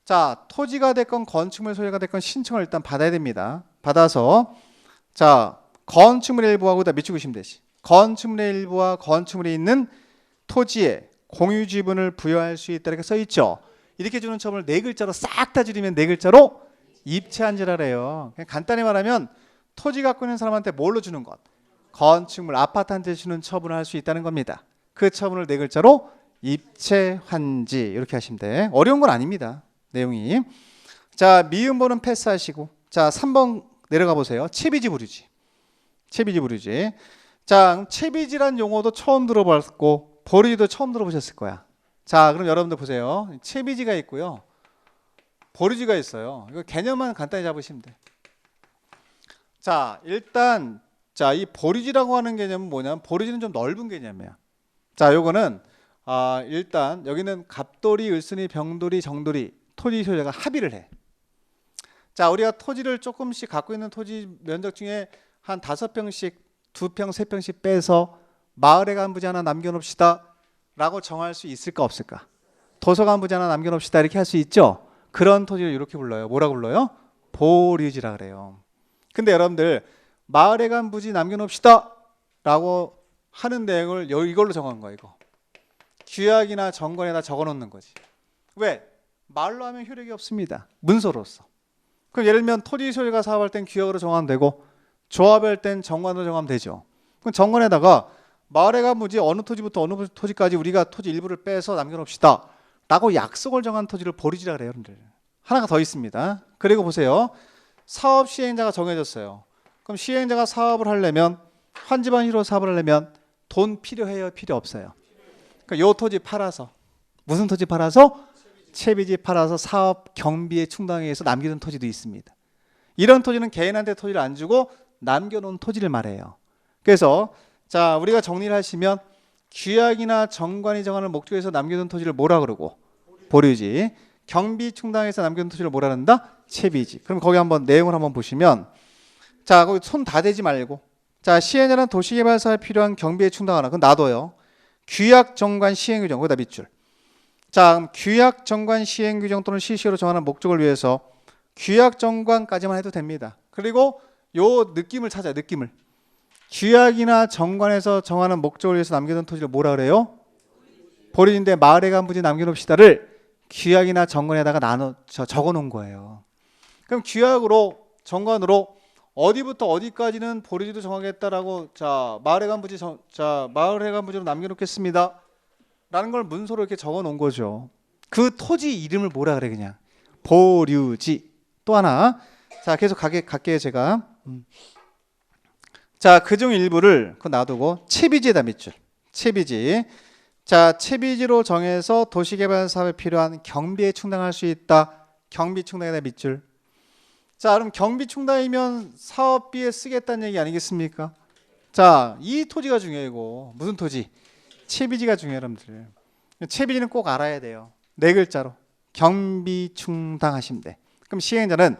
자, 토지가 됐건 건축물 소유가 됐건 신청을 일단 받아야 됩니다. 받아서 자, 건축물의 일부하고 다 밑줄 그시면 되지. 건축물의 일부와 건축물이 있는 토지에 공유 지분을 부여할 수 있다 이렇게 써 있죠. 이렇게 주는 처분을 네 글자로 싹 다 줄이면 네 글자로 입체한제라래요. 그냥 간단히 말하면 토지 갖고 있는 사람한테 뭘로 주는 것? 건축물, 아파트한테 주는 처분을 할 수 있다는 겁니다. 그 처분을 네 글자로 입체환지 이렇게 하시면 돼. 어려운 건 아닙니다. 내용이. 자, 미음보는 패스하시고, 자, 3번 내려가 보세요. 채비지 부류지. 채비지 부류지. 자, 채비지란 용어도 처음 들어봤고 보류지도 처음 들어보셨을 거야. 자, 그럼 여러분들 보세요. 채비지가 있고요, 보류지가 있어요. 이거 개념만 간단히 잡으시면 돼. 자, 일단 자, 이 보류지라고 하는 개념은 뭐냐면, 보류지는 좀 넓은 개념이야. 자, 요거는 일단 여기는 갑돌이, 을순이, 병돌이, 정돌이 토지 소유자가 합의를 해. 자, 우리가 토지를 조금씩 갖고 있는 토지 면적 중에 한 5평씩, 2평, 3평씩 빼서 마을에 간 부지 하나 남겨놓읍시다 라고 정할 수 있을까 없을까? 도서관 부지 하나 남겨놓읍시다 이렇게 할 수 있죠. 그런 토지를 이렇게 불러요. 뭐라고 불러요? 보류지라 그래요. 근데 여러분들 마을에 간 부지 남겨놓읍시다 라고 하는 내용을 이걸로 정한 거야. 이거 규약이나 정관에다 적어놓는 거지. 왜? 말로 하면 효력이 없습니다. 문서로서. 그럼 예를 들면 토지 소유가 사업할 땐 규약으로 정하면 되고, 조합할 땐 정관으로 정하면 되죠. 그럼 정관에다가 마을에 간 부지 어느 토지부터 어느 토지까지 우리가 토지 일부를 빼서 남겨놓읍시다 라고 약속을 정한 토지를 보류지라 그래요. 여러분들 하나가 더 있습니다. 그리고 보세요. 사업 시행자가 정해졌어요. 그럼 시행자가 사업을 하려면, 환지방식으로 사업을 하려면 돈 필요해요? 필요 없어요? 그러니까 요 토지 팔아서, 무슨 토지 팔아서? 채비지 팔아서 사업 경비에 충당하기 위해서 남겨둔 토지도 있습니다. 이런 토지는 개인한테 토지를 안 주고 남겨놓은 토지를 말해요. 그래서 자, 우리가 정리를 하시면 규약이나 정관이 정하는 목적에서 남겨둔 토지를 뭐라 그러고? 보류지. 경비 충당해서 남겨둔 토지를 뭐라 한다? 채비지. 그럼 거기 한번 내용을 한번 보시면, 자, 거기 손 다 대지 말고, 자, 시행자는 도시개발사에 필요한 경비에 충당하나, 그건 놔둬요. 규약, 정관, 시행규정, 거기다 밑줄. 자, 그럼 규약, 정관, 시행규정 또는 실시로 정하는 목적을 위해서 규약, 정관까지만 해도 됩니다. 그리고 요 느낌을 찾아요. 느낌을. 규약이나 정관에서 정하는 목적을 위해서 남겨둔 토지를 뭐라 그래요? 보류지인데 마을에 간 부지 남겨놓읍시다를 규약이나 정관에다가 적어놓은 거예요. 그럼 규약으로, 정관으로 어디부터 어디까지는 보류지도 정하겠다라고, 자, 마을에 간 부지 마을에 간 부지로 남겨놓겠습니다 라는 걸 문서로 이렇게 적어 놓은 거죠. 그 토지 이름을 뭐라 그래? 그냥 보류지. 또 하나, 자, 계속 갈게요 제가. 자, 그중 일부를 그거 놔두고 채비지에다 밑줄. 채비지. 자, 채비지로 정해서 도시개발 사업에 필요한 경비에 충당할 수 있다. 경비 충당에다 밑줄. 자, 그럼 경비 충당이면 사업비에 쓰겠다는 얘기 아니겠습니까? 자, 이 토지가 중요하고, 무슨 토지? 채비지가 중요해요. 여러분들 채비지는 꼭 알아야 돼요. 네 글자로 경비 충당하시면 돼. 그럼 시행자는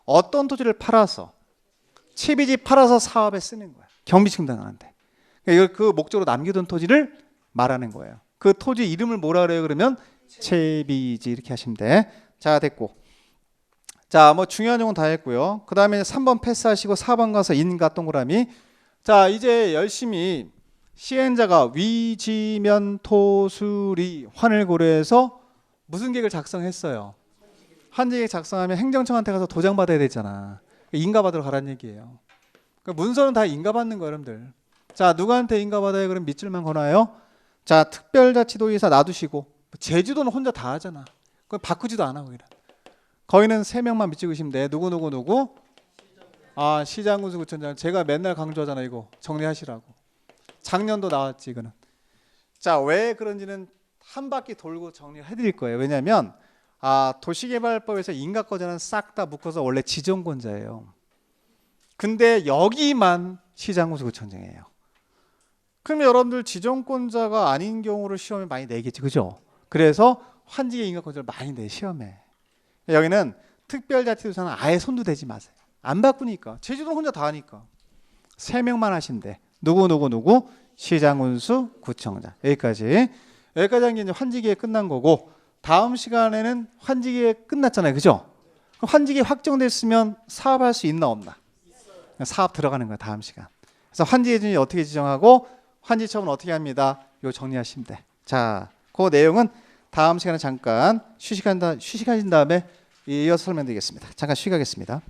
어떤 토지를 팔아서, 채비지 팔아서 사업에 쓰는 거야. 경비 충당하는데, 이걸 그 목적으로 남겨둔 토지를 말하는 거예요. 그 토지 이름을 뭐라 그래요? 그러면 채비지 이렇게 하시면 돼. 자, 됐고, 자, 뭐 중요한 용어는 다 했고요. 그 다음에 3번 패스하시고 4번 가서 인가 동그라미. 자, 이제 열심히 시행자가 위지면 토수리 환을 고려해서 무슨 계획을 작성했어요? 환지계획 작성하면 행정청한테 가서 도장 받아야 되잖아. 인가 받으러 가라는 얘기예요. 문서는 다 인가 받는 거예요, 여러분들. 자, 누구한테 인가 받아요? 그럼 밑줄만 거나요? 자, 특별자치도의사 놔두시고, 제주도는 혼자 다 하잖아. 그건 바꾸지도 않아. 거기는 3명만 밑줄 그시면 돼. 누구? 아, 시장, 군수, 구청장. 제가 맨날 강조하잖아. 이거 정리하시라고. 작년도 나왔지 이거는. 자, 왜 그런지는 한 바퀴 돌고 정리를 해드릴 거예요. 왜냐하면 도시개발법에서 인가권자는 싹 다 묶어서 원래 지정권자예요. 근데 여기만 시장군수구청장이에요. 그럼 여러분들 지정권자가 아닌 경우를 시험에 많이 내겠지, 그죠? 그래서 환지계 인가권자를 많이 내 시험에. 여기는 특별자치도사는 아예 손도 대지 마세요. 안 바꾸니까. 제주도는 혼자 다 하니까. 3명만 하시면 돼. 누구 시장군수 구청장. 여기까지 한 게 이제 환지계 끝난 거고, 다음 시간에는 환지계 끝났잖아요, 그죠? 그럼 환지계 확정됐으면 사업할 수 있나 없나? 사업 들어가는 거야, 다음 시간. 그래서 환지 기준이 어떻게 지정하고 환지 처분 어떻게 합니다. 이거 정리하시면 돼. 자, 그 내용은 다음 시간에 잠깐 휴식하신 다음에 이어서 설명드리겠습니다. 잠깐 쉬겠습니다.